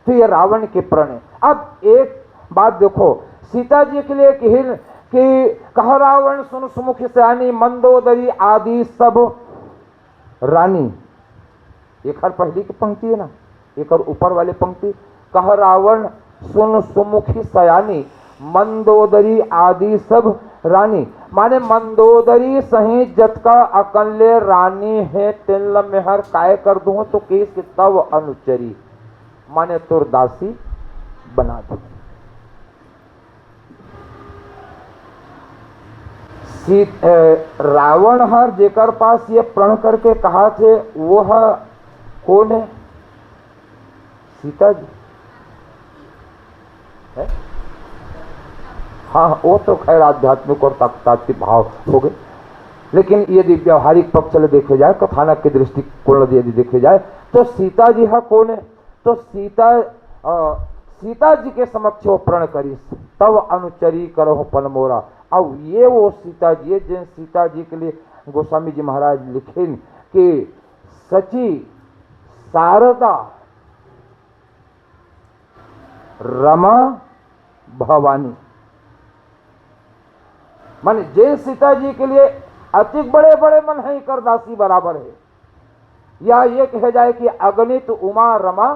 तो ये रावण के प्रण है। अब एक बात देखो सीता जी के लिए कि कह रावण सुन सुमुख सयानी मंदोदरी आदि सब रानी। एक हर पहली की पंक्ति है ना, एक और ऊपर वाली पंक्ति कह रावण सुन सुमुखी सयानी मंदोदरी आदि सब रानी, माने मंदोदरी सही जतका अकल्ले रानी है, तिल मेहर काय कर दूं तो केस के तव अनुचरी, माने तुर दासी बना दू। रावण हर जेकर पास ये प्रण करके कहा थे वो कौन है? सीता जी है? हाँ, वो तो खैर आध्यात्मिक और तात्विक भाव हो गए, लेकिन यदि व्यवहारिक पक्ष से देखे जाए, कथानक के दृष्टिकोण यदि देखे जाए तो सीता जी कौन है? तो सीता जी के समक्ष वो प्रण करी, तब अनुचरी करो पन मोरा। अब ये वो सीता जी है जिन सीता जी के लिए गोस्वामी जी महाराज लिखे कि सची शारदा रमा भवानी, माने जे सीता जी के लिए अति बड़े बड़े मन है कर दासी बराबर है, या ये कहे जाए कि अगणित उमा रमा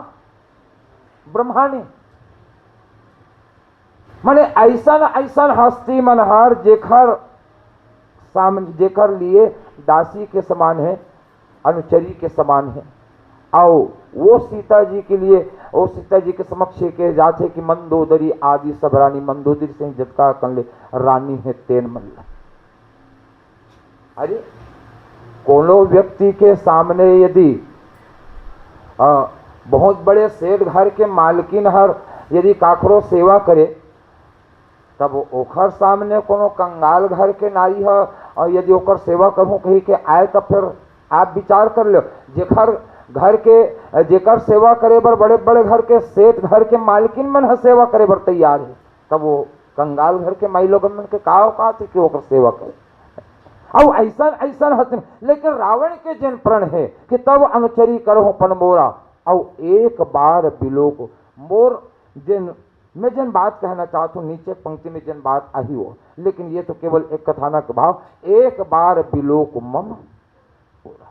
ब्रह्मानी, माने ऐसन ऐसन हस्ती मनहार जेखर सामने जेखर लिए दासी के समान है, अनुचरी के समान है। आओ वो सीता जी के लिए, वो सीता जी के समक्ष के जाते कि मंदोदरी आदि सब रानी, मंदोदरी से जतका कंले रानी है तेन मल्ला। अरे कोनो व्यक्ति के सामने यदि बहुत बड़े सेठ घर के मालकिन हर यदि काकरो सेवा करे, तब ओखर सामने कोनो कंगाल घर के नारी है और यदि ओकर सेवा करूं कहीं के आए, तब फिर आप विचार कर लो, जेखर घर के जेकर सेवा करे बर बड़े बड़े घर के सेठ घर के मालकिन मन है सेवा करे बर तैयार है, तब वो कंगाल घर के माई लोगन मन के का थे कि ओकर सेवा करे। अब ऐसा ऐसा हसन, लेकिन रावण के जिन प्रण है कि तब अनुचरी करो पन मोरा, और एक बार बिलोक मोर जिन मैं जिन बात कहना चाहता हूँ नीचे पंक्ति में जिन बात आई हो, लेकिन ये तो केवल एक कथानक भाव, एक बार बिलोक मम पूरा।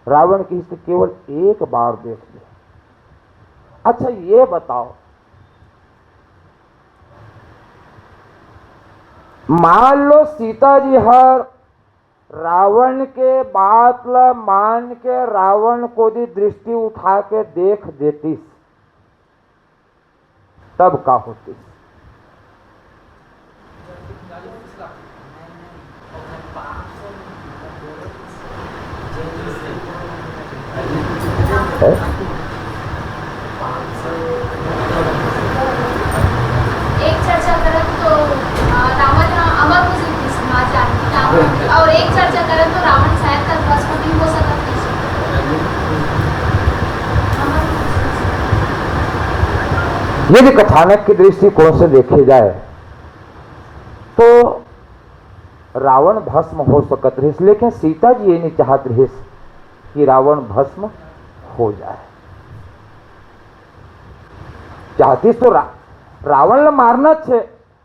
रावण की हिस्से केवल एक बार देख ले। अच्छा ये बताओ, मान लो सीता जी हर रावण के बात ला मान के रावण को दी दृष्टि उठा के देख देती, तब का होती? एक चर्चा करें तो रावण अमर हो सकती समाज और एक चर्चा करें तो रावण शायद तक भस्म भी हो सकता है। यदि कथानक की दृष्टिकोण से देखे जाए तो रावण भस्म हो सकत रहे, लेकिन सीता जी ये नहीं चाहत रहे कि रावण भस्म हो जाए। चाहती तो रावण ला मारना छे,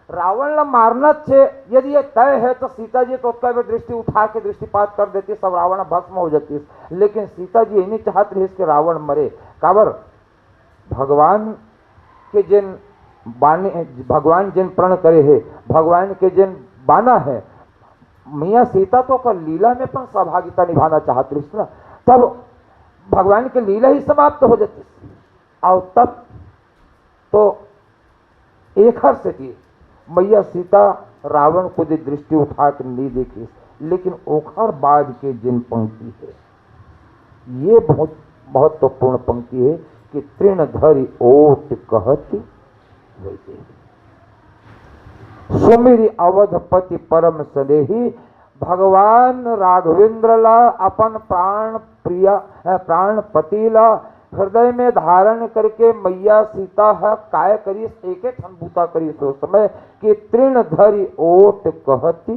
रावण ला मारना छे, यदि ये तय है तो सीता जी तो उसका भी दृष्टि उठा के दृष्टिपात कर देती, सब रावण भस्म हो जाती। लेकिन सीता जी ये नहीं चाहत रही कि रावण मरे। काबर भगवान के जिन बाने, भगवान जिन प्रण करे है, भगवान के जिन बाना है, मियाँ सीता तो कर लीला में पण सहभागिता निभाना चाहती ना, तब भगवान की लीला ही समाप्त हो जाती। और तब तो एक हर से थी मैया सीता रावण को दृष्टि उठा कर नहीं देखी, लेकिन ओखर बाद के जिन पंक्ति है, ये बहुत महत्वपूर्ण पंक्ति है कि तृण धरि ओट कहती वैसे सुमिरी अवधपति परम स्नेही, भगवान राघवेंद्र ला अपन प्राण प्रिया प्राण पति ला हृदय में धारण करके मैया सीता है काय करी, एक एक अनुभूता करी सो समय कि तृण धरि ओट कहती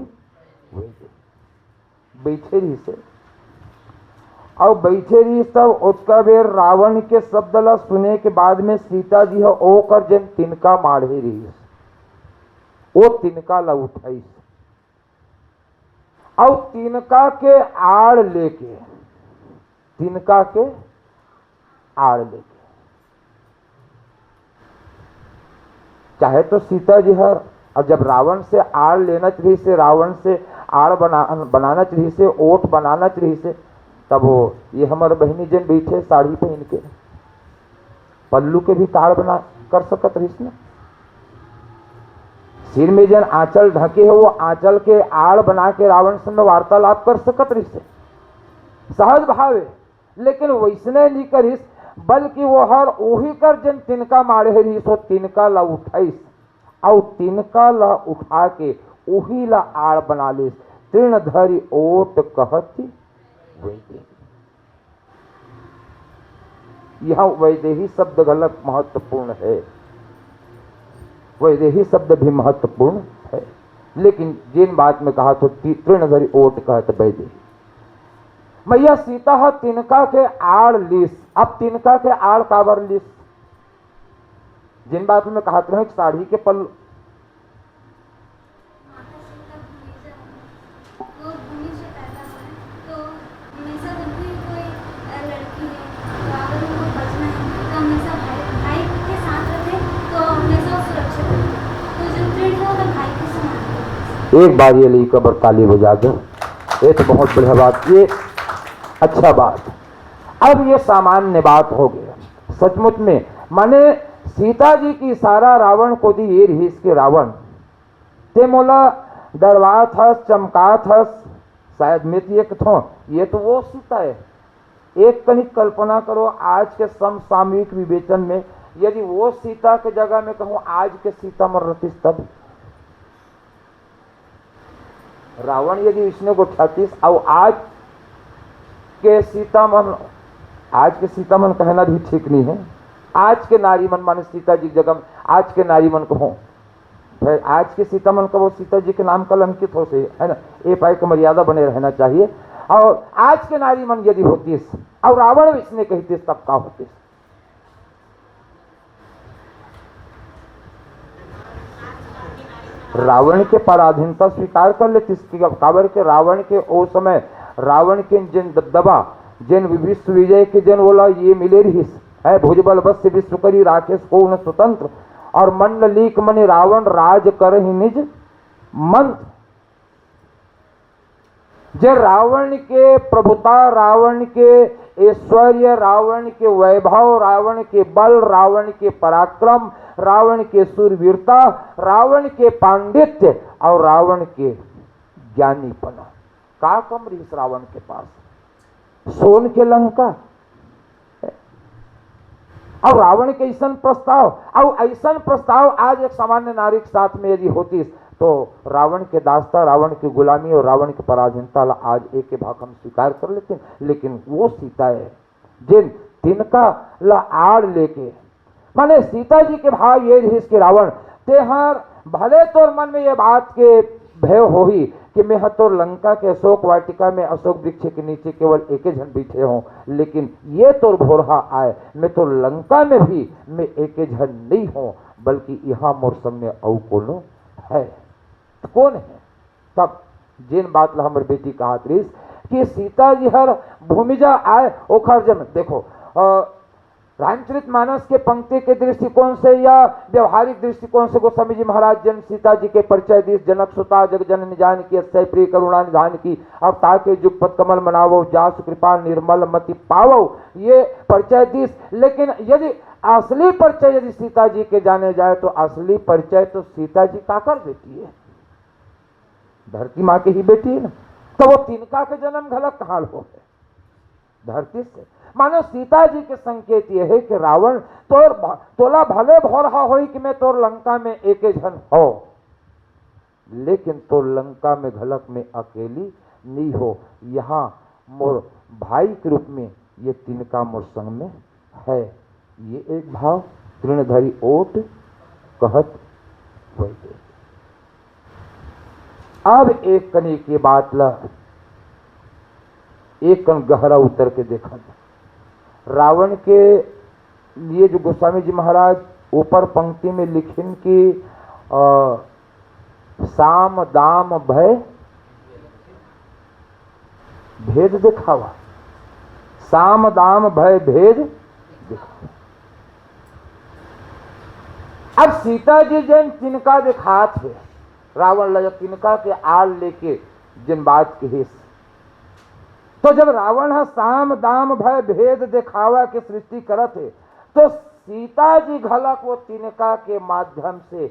बैठेरी से। और बैठेरी सब उसका बेर रावण के शब्द ला सुने के बाद में सीता जी है ओ कर जन तिनका माढ़े रही, वो तिनका ला उठाई और तिनका के आड़ लेके, तिनका के आड़ लेके चाहे तो सीता जी हर, अब जब रावण से आड़ लेना चाहिए से, रावण से आड़ बनाना चाहिए से, ओट बनाना चाहिए से, तब वो ये हमारे बहनी जन बैठे साड़ी पहन के पल्लू के भी ताड़ बना कर सकत रही ना। सिर में जन आंचल ढके हो, वो आंचल के आड़ बना के रावण से में वार्तालाप कर सकत रही से, सहज भावे। लेकिन वैसने नहीं करिस, बल्कि वो हर ओही कर जन तिनका मारे रही सो तिनका ला उठाइस, और तिनका ला उठा के ओही ला आड़ बना लिस। तृण धरी ओट कहती वैदेही। यह वैदेही शब्द गलत महत्वपूर्ण है, वैदेही शब्द भी महत्वपूर्ण है, लेकिन जिन बात में कहा तो तृण धरी ओट कहत वैदेही। मैया सीता है तिनका के आड़ लिस। अब तिनका के आड़ काबर लिस, जिन बात में कहा तो साड़ी के पल्लू, एक बार ये ली कबर ताली बजा दो, ये तो बहुत बढ़िया बात, ये अच्छा बात। अब ये सामान्य बात हो गया सचमुच में, माने सीता जी की इशारा रावण को दी ये रही इसके रावण ते मोला दरबार था चमका था, शायद में एक थो, ये तो वो सीता है। एक कनिक कल्पना करो, आज के समसामयिक विवेचन में यदि वो सीता के जगह में कहूं आज के सीता मर रतीस, तब रावण यदि इसने को 36 और आज के सीतामन, आज के सीतामन कहना भी ठीक नहीं है, आज के नारीमन माने सीता जी जगह आज के नारीमन को हो, आज के सीतामन का वो सीता जी के नाम कलंकित हो से है ना, ए पाई का मर्यादा बने रहना चाहिए। और आज के नारीमन यदि होती और रावण इसने कहती तब का होती। रावण के पराधीनता स्वीकार कर लेती, काबर के रावण के ओ समय रावण के जिन दबदबा जिन विश्व विजय के जन बोला ये मिले रही है, भुजबल बस विश्व करी राकेश को न स्वतंत्र, और मंडलीक मनि रावण राज कर ही निज मंत्र। जे रावण के प्रभुता, रावण के ऐश्वर्य, रावण के वैभव, रावण के बल, रावण के पराक्रम, रावण के सूरवीरता, रावण के पांडित्य और रावण के ज्ञानीपना का कम रही इस रावण के पास, सोन के लंका। और रावण के ऐसा प्रस्ताव, और ऐसा प्रस्ताव आज एक सामान्य नारी के साथ में यदि होती तो रावण के दास्ता, रावण की गुलामी और रावण की पराधीनता आज एक के भाग हम स्वीकार कर लेते हैं। लेकिन वो सीता है जिन तिनका ला आड़ लेके, माने सीता जी के भाव ये रही इसके रावण तेहर भले तोर मन में ये बात के भय हो ही कि मैं तो लंका के अशोक वाटिका में अशोक वृक्ष के नीचे केवल एक ही जन बैठे हों, लेकिन ये तो भोरहा आए मैं तो लंका में भी मैं एक जन नहीं हूं, बल्कि यहाँ मोर सामने औ कोनो है। तो कौन है? तब जिन बात ला हमर बेटी कहा कि सीता जी हर भूमिजा आए ओखर जन देखो रामचरित मानस के पंक्ति के दृष्टिकोण से या व्यवहारिक दृष्टिकोण से गोस्वामी जी महाराज जन सीता जी के परिचय दिस, जनक सुता जग जननी जानकी अक्षय प्रिय करुणा निधान की, अब ताके जुग पद कमल मनावो जासु कृपा निर्मल मति पावो, ये परिचय दिस। लेकिन यदि असली परिचय यदि सीता जी के जाने जाए तो असली परिचय तो सीता जी काकर बेटी है, धरती माँ की ही बेटी है ना, तो वो तिनका के जन्म घलक कहाँ हो गए धरती से। मानो सीता जी के संकेत ये है कि रावण तोला भले भौरहा हो कि मैं तोर लंका में एक जन हो, लेकिन तो लंका में घलक में अकेली नहीं हो, यहाँ मोर भाई के रूप में ये तिनका मोर संग में है। ये एक भाव तृणधरी ओट कहत वैदेही। अब एक कनी की बात ला एक कण गहरा उतर के देखा, रावण के लिए जो गोस्वामी जी महाराज ऊपर पंक्ति में लिखिन कि साम दाम भय भेद दिखावा, साम दाम भय भेद दिखावा। अब सीता जी जन तिनका दिखात है रावण ल तिनका के आड़ लेके जिन बात के हिस्स, तो जब रावण है साम दाम भय भेद दिखावा के सृष्टि करत है, तो सीता जी घलक वो तिनका के माध्यम से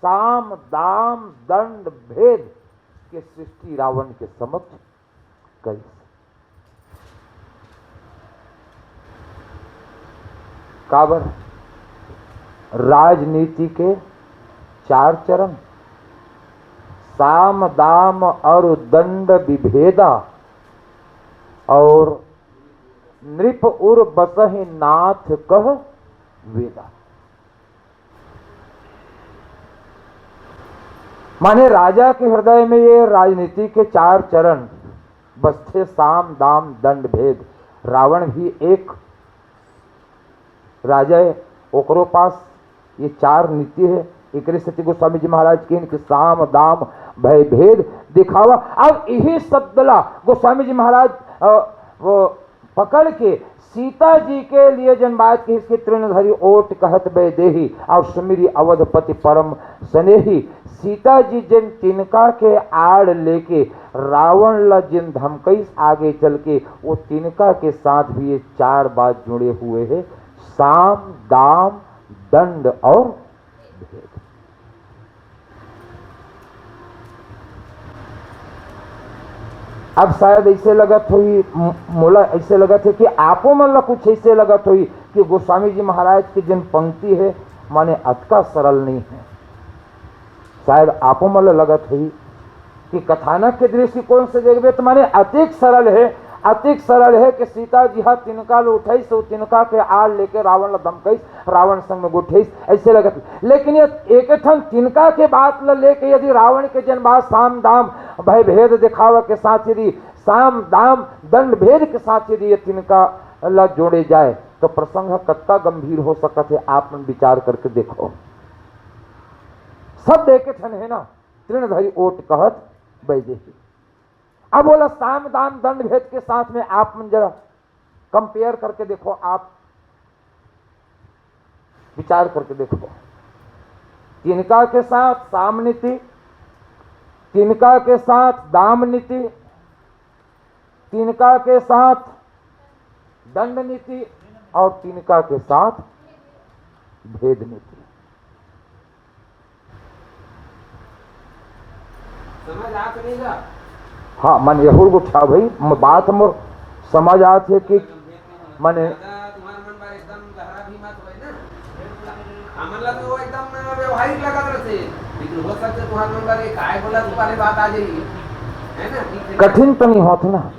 साम दाम दंड भेद के सृष्टि रावण के समक्ष करी। काबर राजनीति के 4 चरण, साम दाम और दंड विभेदा, और नृप उर बसहि नाथ कह वेदा। माने राजा के हृदय में ये राजनीति के 4 चरण बसथे, साम दाम दंड भेद। रावण भी एक राजा है, ओकरो पास ये 4 नीति है। एक सत्य गोस्वामी जी महाराज के साम दाम भय भेद दिखावा। अब यही शब्दला गोस्वामी जी महाराज वो पकड़ के सीता जी के लिए जनबात के इसके तृणधरी ओट कहत बे देही, और सुमिरी अवधपति परम स्नेही। सीता जी जिन तिनका के आड़ लेके रावण ला जिन धमकई आगे चल के, वो तिनका के साथ भी ये 4 बात जुड़े हुए हैं, साम दाम दंड और भेद। अब शायद ऐसे लगत हुई मोला, ऐसे लगत है कि आपो मन ला कुछ ऐसे लगत हुई कि गोस्वामी जी महाराज की जिन पंक्ति है माने अतका सरल नहीं है। शायद आपो मन ला लगत हुई कि कथानक के दृष्टिकोण से देखबे तो माने अतिक सरल है, अतिक सरल है कि सीता जी हा तिनका लो उठाई, तो तिनका के आड़ लेके रावण ला धमकई, रावण संग में गुठाई, ऐसे लगत। लेकिन ये एक ठन तिनका के बात ला लेके यदि रावण के जन बात साम दाम भय भेद दिखावा के साथ, यदि साम दाम दंड भेद के साथ यदि ये तिनका ला जोड़े जाए, तो प्रसंग कत्ता गंभीर हो सकत है। आप मन विचार करके देखो, सब देखे ठन है ना, तृणधरी ओट कहत बैदेही। अब बोला साम दाम दंड भेद के साथ में आप मन जरा कंपेयर करके देखो, आप विचार करके देखो। तिनका के साथ साम नीति, तिनका के साथ दाम नीति, तिनका के साथ दंड नीति, और तिनका के साथ भेद नीति। समझ आ तो नहीं गा? हाँ मन यहूर गुठा भाई बात मोर समझ आत है कि माने तुम्हारा मन बार एकदम गहरा भी मत होए ना, हमन ला तो एकदम व्यवहारिक लगत रहते, लेकिन हो सकते तुम्हारा मन बार काय बोला तुम्हारे बात आ जाएगी, है ना? कठिन तो नहीं होता ना।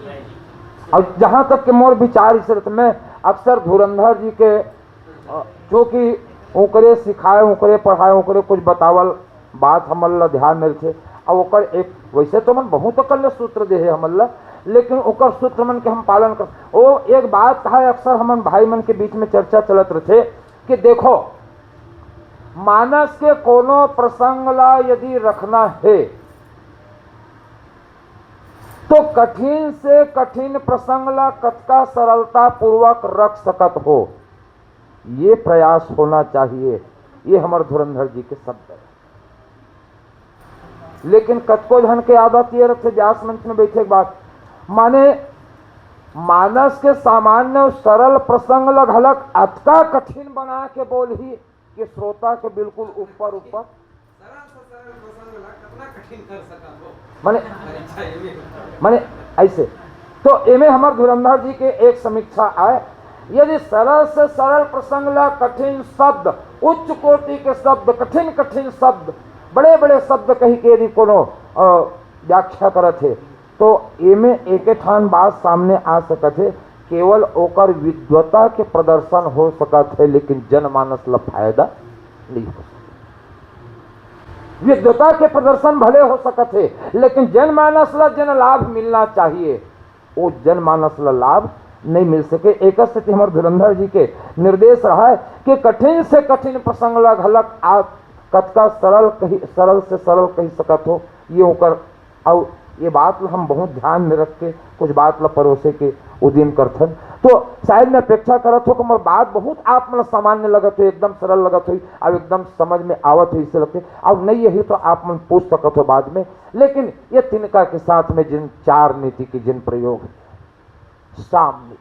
और जहाँ तक कि मोर विचार इस तरह, मैं अक्सर धुरंधर जी के जो कि ओकरे सिखाए, ओकरे पढ़ाए, ओकरे कुछ बतावल बात हमन ला ध्यान में रखे। और ओकर एक वैसे तो मन बहुत कल्य सूत्र दे है हमन ला, लेकिन ओकर सूत्र मन के हम पालन कर। वो एक बात कहा अक्सर हमन भाई मन के बीच में चर्चा चलत रहे कि देखो, मानस के कोनो प्रसंग ला यदि रखना है तो कठिन से कठिन प्रसंग ला कतका सरलता पूर्वक रख सकत हो, ये प्रयास होना चाहिए। ये हमारे धुरंधर जी के शब्द है। लेकिन कतको जन के आदत ये रखे व्यास मंच में बैठे के बाद, माने मानस के सामान्य और सरल प्रसंग लगलक अतका कठिन बना के बोल ही कि श्रोता के बिल्कुल ऊपर ऊपर सरल से सरल प्रसंग ला कितना कठिन कर सका हो, माने माने ऐसे। तो एमे हमारे धुरंधर जी के एक समीक्षा आए, यदि सरल से सरल प्रसंग ला कठिन शब्द, उच्च कोटि के शब्द, कठिन कठिन शब्द, बड़े बड़े शब्द कही के यदि कोनो व्याख्या करत है, तो एमे एक ठान बात सामने आ सकत है, केवल ओकर विद्वता के प्रदर्शन हो सकत है, लेकिन जनमानस ला फायदा नहीं हो सकता। विद्वता के प्रदर्शन भले हो सकत है, लेकिन जनमानस ला जन लाभ मिलना चाहिए, वो जनमानस ला लाभ नहीं मिल सके। एक स्थिति हमारे धुरंधर जी के निर्देश रहा है कि कठिन से कठिन प्रसंग ला घलक आप कतका सरल कही, सरल से सरल कही सकत हो, ये होकर। और ये बात हम बहुत ध्यान में रख के कुछ बात ला परोसे के उदिन करथन। तो शायद मैं अपेक्षा करत हो कि मोर बात बहुत आप मन सामान्य लगत हो, एकदम सरल लगत हो, अब एकदम समझ में आवत हो, इससे लगते अब नहीं यही तो आप मन पूछ सकत हो बाद में। लेकिन ये तिनका के साथ में जिन 4 नीति के जिन प्रयोग है, साम नीति।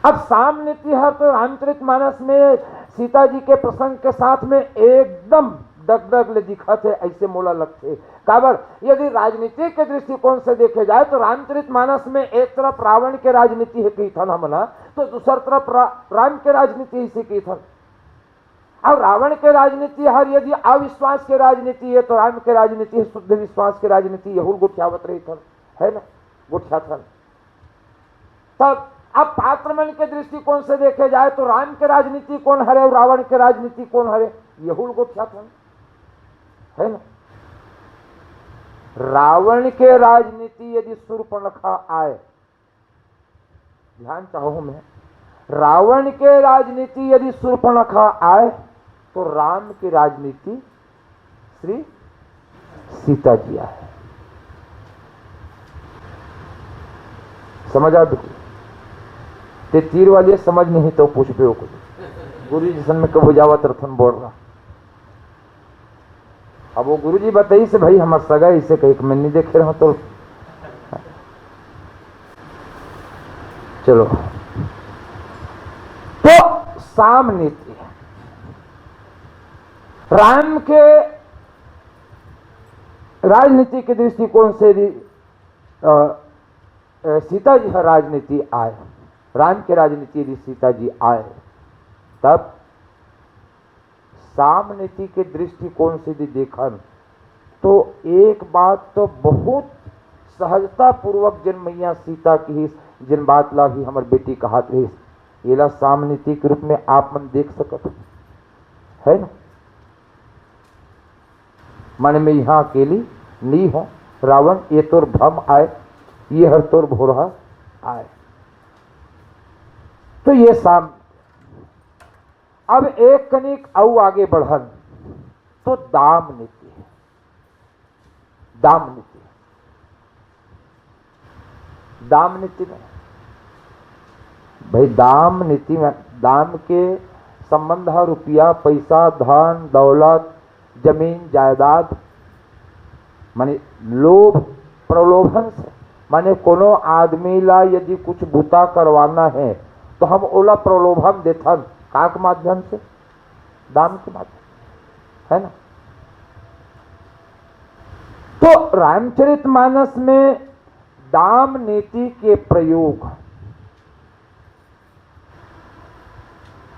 अब साम नीति है तो रामचरितमानस में सीता जी के प्रसंग के साथ में एकदम दगदग ले दिखत है, ऐसे मोला लगते। काबर यदि राजनीति के दृष्टिकोण से देखे जाए तो रामचरितमानस में एक तरफ रावण के राजनीति है की थन हमला, तो दूसर तरफ राम के राजनीति इसी की थन। अब रावण के राजनीति हर यदि अविश्वास के राजनीति है तो राम के राजनीति है शुद्ध विश्वास के राजनीति, यहुल गुठियावत रही थन, है ना, गुठिया थन। तब अब पात्र मन के दृष्टिकोण से देखे जाए तो राम के राजनीति कौन हरे और रावण के राजनीति कौन हरे, यहुल गुठिया थन, है ना। रावण के राजनीति यदि शूर्पणखा आए, ध्यान चाहो मैं, रावण के राजनीति यदि शूर्पणखा आए तो राम की राजनीति श्री सीता जी आए। समझ आ ते तीर वाली समझ नहीं तो पूछ पे हो कुछ गुरु जी सन में कब हो जावा तरथन बोल रहा। अब वो गुरु जी बताई से भाई हमार सगा इसे कहीं मैं नहीं देखे रहा तो चलो। तो साम नीति राम के राजनीति के दृष्टिकोण से सीता जी का राजनीति आए, राम के राजनीति यदि सीता जी आए तब साम नीति के दृष्टिकोण से यदि देखन तो एक बात तो बहुत सहजता पूर्वक जिन मैया सीता की जिन बात ला भी हमार बेटी कहा थे ये साम नीति के रूप में आप मन देख सकत है ना। मन में यहाँ अकेली नहीं हो रावण ये तोर भ्रम आए, ये हर तोर भोरहा आए, तो ये साम। अब एक कनिक औ आगे बढ़न तो दाम नीति है, दाम नीति, दाम नीति में भाई दाम नीति में दाम के संबंध है रुपया पैसा धन दौलत जमीन जायदाद, माने लोभ प्रलोभन से, माने कोनो आदमी ला यदि कुछ बुता करवाना है तो हम ओला प्रलोभन देथन का के माध्यम से, दाम के माध्यम, है ना। तो रामचरितमानस में दाम नीति के प्रयोग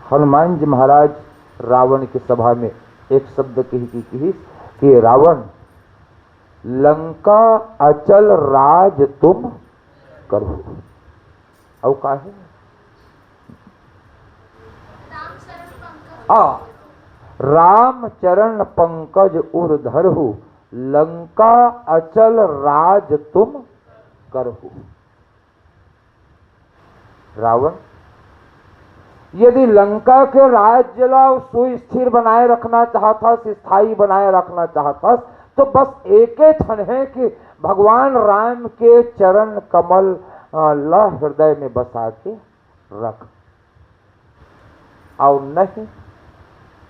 हनुमान जी महाराज रावण की सभा में एक शब्द कही कि रावण लंका अचल राज तुम करो। और का है राम चरण पंकज उर धरहु लंका अचल राज तुम करहु। रावण यदि लंका के राज्य ला सुस्थिर बनाए रखना चाहता, स्थायी बनाए रखना चाहता, तो बस एक ही ठन है कि भगवान राम के चरण कमल ला हृदय में बसा के रख। और नहीं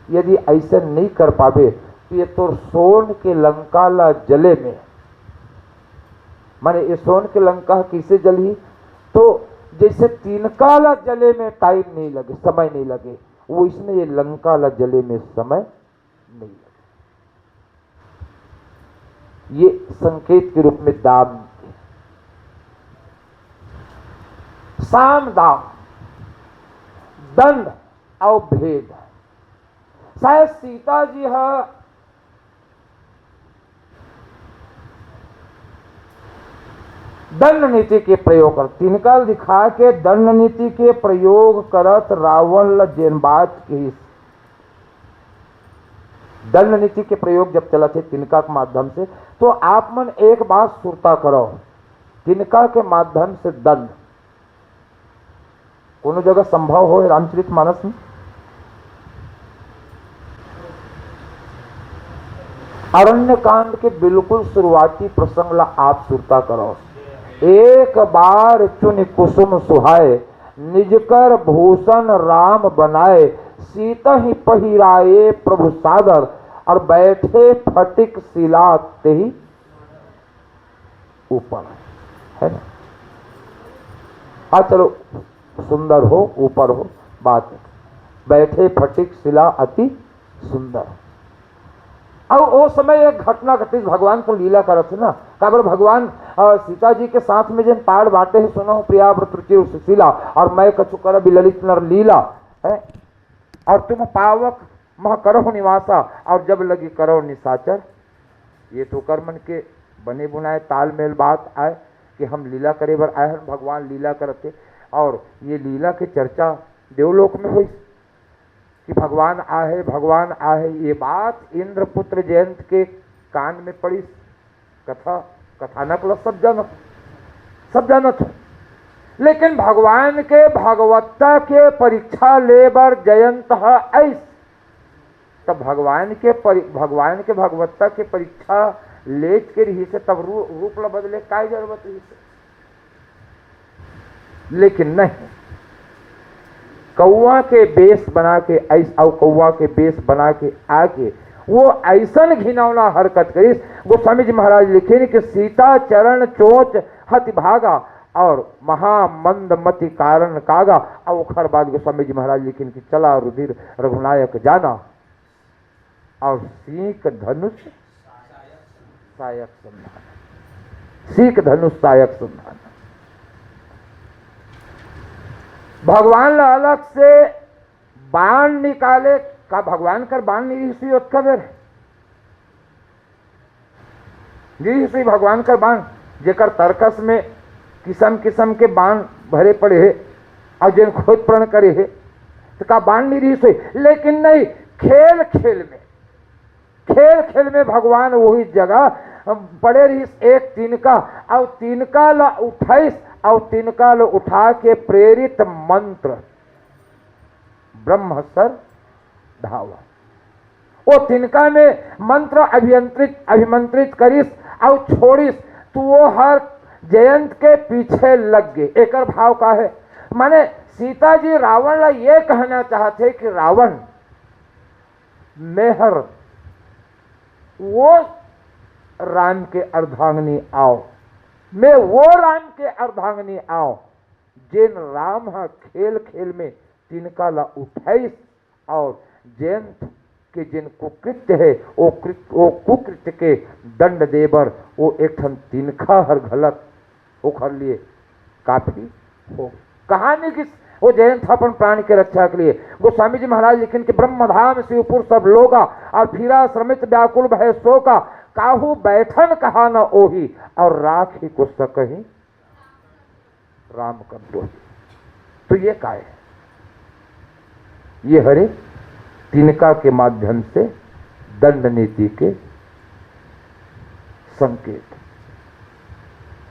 यदि ऐसे नहीं कर पावे तो ये तो सोन के लंका ला जले में, माने ये सोन के लंका किसे जली, तो जैसे तिनका ला जले में टाइम नहीं लगे, समय नहीं लगे, वो इसमें ये लंका ला जले में समय नहीं लगे। ये संकेत के रूप में दाम, साम दाम, दंड और भेद। शायद सीता जी दंड नीति के प्रयोग कर तिनका दिखा के दंड नीति के प्रयोग करत रावण जेन बात की दंड नीति के प्रयोग जब चला थे तिनका के माध्यम से, तो आप मन एक बात सुरता करो, तिनका के माध्यम से दंड कोनो जगह संभव हो रामचरितमानस में? अरण्य कांड के बिल्कुल शुरुआती प्रसंग ला आप सुरता करो, एक बार चुन कुसुम सुहाए, निज कर भूषण राम बनाए, सीता ही पहिराए प्रभु सादर, और बैठे फटिक शिला ते ही ऊपर, है ना। हाँ चलो, सुंदर हो, ऊपर हो, बात है। बैठे फटिक शिला अति सुंदर। अब वो समय एक घटना घटी, भगवान को लीला करत थे ना, काबर भगवान सीता जी के साथ में जिन पाड़ बाटे है, सुनो प्रिया व्रत रुचि सुशीला, और मैं कछु कर बिललित नर लीला है, और तुम पावक मह करो निवासा, और जब लगी करो निशाचर। ये तो कर्मन के बने बुनाए तालमेल बात आए कि हम लीला करे बर आए हैं, भगवान लीला करते, और ये लीला की चर्चा देवलोक में हुई कि भगवान आहे। ये बात इंद्रपुत्र जयंत के कान में पड़ी। कथानक सब जानत हो, लेकिन भगवान के भगवत्ता के परीक्षा लेबर जयंत है ऐस, तब भगवान के भगवत्ता के परीक्षा लेच के रही से तब रूप ला बदले काय जरूरत रही से। लेकिन नहीं, कौआ के बेस बना के ऐसा, कौआ के बेस बना के आके वो ऐसन घिनौना हरकत करी। गोस्वामी जी महाराज लिखे कि सीता चरण चोच हति भागा, और महामंदमति कारण कागा। और ओखर बाद गोस्वामी जी महाराज लिखे कि चला रुधिर रघुनायक जाना, और सीख धनुष सायक संधान, सीख धनुष सायक संधान। भगवान अलग से बाण निकाले का, भगवान कर बाण नहीं कबेर जी, भगवान कर बाण जेकर तर्कस में किस्म किस्म के बाण भरे पड़े है, और जिन खोज प्रण करे है, तो का बाण नहीं रही। लेकिन नहीं, खेल खेल में भगवान वही जगह पड़े रही। एक तिनका, और तिनका ला उठाइस, और तिनका ला उठा के प्रेरित मंत्र ब्रह्मसर धावा। वो तिनका में मंत्र अभिमंत्रित करिस और छोड़िस, तो वो हर जयंत के पीछे लग गए। एक भाव का है, माने सीता जी रावण ला ये कहना चाहते कि रावण मेहर वो राम के अर्धांगिनी आओ, मैं वो राम के अर्धांगिनी आओ जिन राम हा खेल खेल में तिनका ला उठाइस, और जयंत के जिन कुकृत्य है वो कुकृत्य के दंड देबर वो एक ठन तिनका हर गलत ओखर लिए काफी हो। कहानी किस वो जयंत अपन प्राण के रक्षा के लिए। गोस्वामी जी महाराज लिखिन कि ब्रह्मधाम शिवपुर सब लोगा, और फिरा श्रमित व्याकुल भय शोका, काहू बैठन कहा न ओही, और राख ही को सकही राम कंटोही। तो ये काय है, ये हरे तिनका के माध्यम से दंड नीति के संकेत,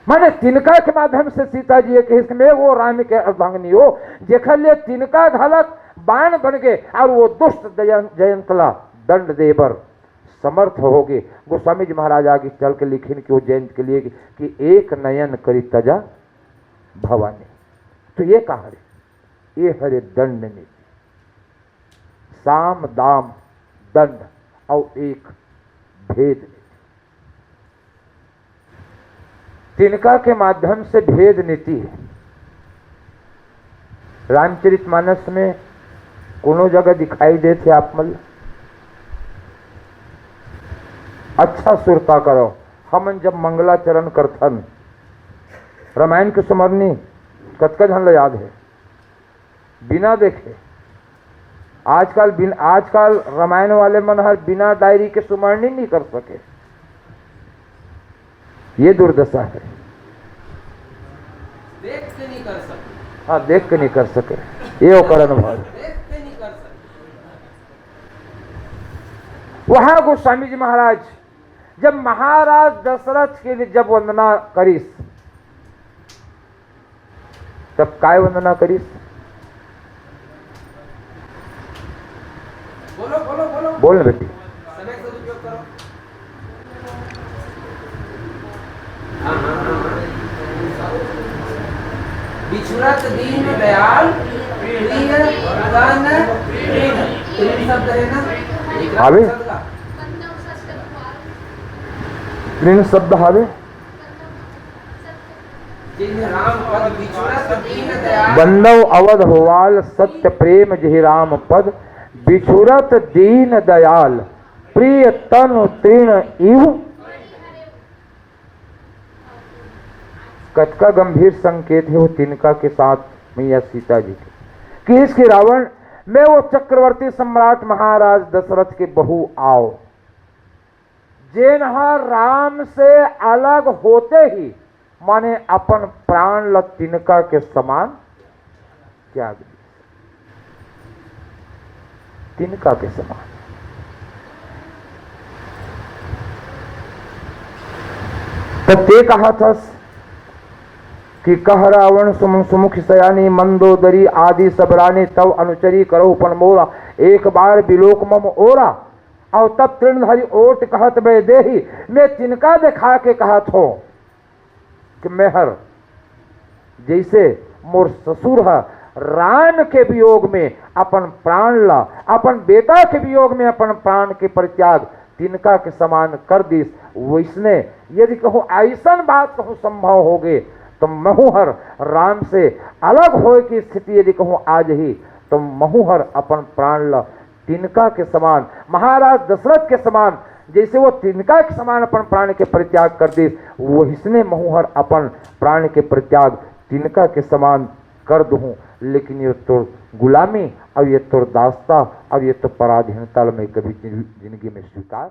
माने तिनका के माध्यम से सीता जी के इसमें वो राम के अर्धांगिनी हो, जेखर लिए तिनका घलक बाण बन गए, और वो दुष्ट जयंतला दंड देबर समर्थ हो गए। गोस्वामी जी महाराज आगे चल के लिखिन कि वो जयंत के लिए कि एक नयन करी तजा भवानी। तो ये कहा रे, ये हरे दंड नीति, साम दाम दंड और एक भेद। तिनका के माध्यम से भेद नीति है। रामचरितमानस में कोनो जगह दिखाई देते आप मल अच्छा सुरता करो। हमन जब मंगलाचरण करथन, रामायण के सुमरनी कतका झन ल याद है बिना देखे। आजकल रामायण वाले मन हर बिना डायरी के सुमरनी नहीं कर सके, ये दुर्दशा है। देख के नहीं कर सके। हाँ, देख के नहीं कर सके, ये कारण भाव। देख के नहीं कर सके। वहां गोस्वामी जी महाराज जब महाराज दशरथ के लिए जब वंदना करीस, तब काय वंदना करीस? बोलो बोलो बोलो बोल ना बेटी। समय का सदुपयोग करो। बिछुरत दीन दयाल प्रिय तन प्रेम। तीन शब्द है ना, एक आवे? शब्द का बंदव सत्य द्वार, तीन शब्द हावे। जिन राम पद बिछुरत दीन दयाल बंदव अवध होवाल सत्य प्रेम जहि राम पद बिछुरत दीन दयाल प्रिय तन तृण इव। कत का गंभीर संकेत है वो तिनका के साथ मैया सीता जी के कि इसके रावण में वो चक्रवर्ती सम्राट महाराज दशरथ के बहू आओ जेनहा राम से अलग होते ही माने अपन प्राण ल तिनका के समान त्याग दिए, तिनका के समान। तो ते कहा था कि कह रावण सुमुख सयानी मंदोदरी आदि सबरानी तव अनुचरी करो पन मोरा एक बार बिलोक मम ओरा। और तब तृणधरी ओट कहत बे देही मैं तिनका दिखा के कहा थो कि मेहर जैसे मोर ससुर है राम के वियोग में अपन प्राण ला, अपन बेटा के वियोग में अपन प्राण के परित्याग तिनका के समान कर दीस। वैसने यदि कहूँ ऐसा बात कहूँ संभव होगे तो महुहर राम से अलग होए की स्थिति यदि कहूँ आज ही तो महुहर अपन प्राण ला तिनका के समान महाराज दशरथ के समान जैसे वो तिनका के समान अपन प्राण के परित्याग कर दे वैसने महुहर अपन प्राण के परित्याग तिनका के समान कर दूँ। लेकिन ये तो गुलामी अब ये तो दास्ता अब ये तो पराधीनता में कभी जिंदगी में स्वीकार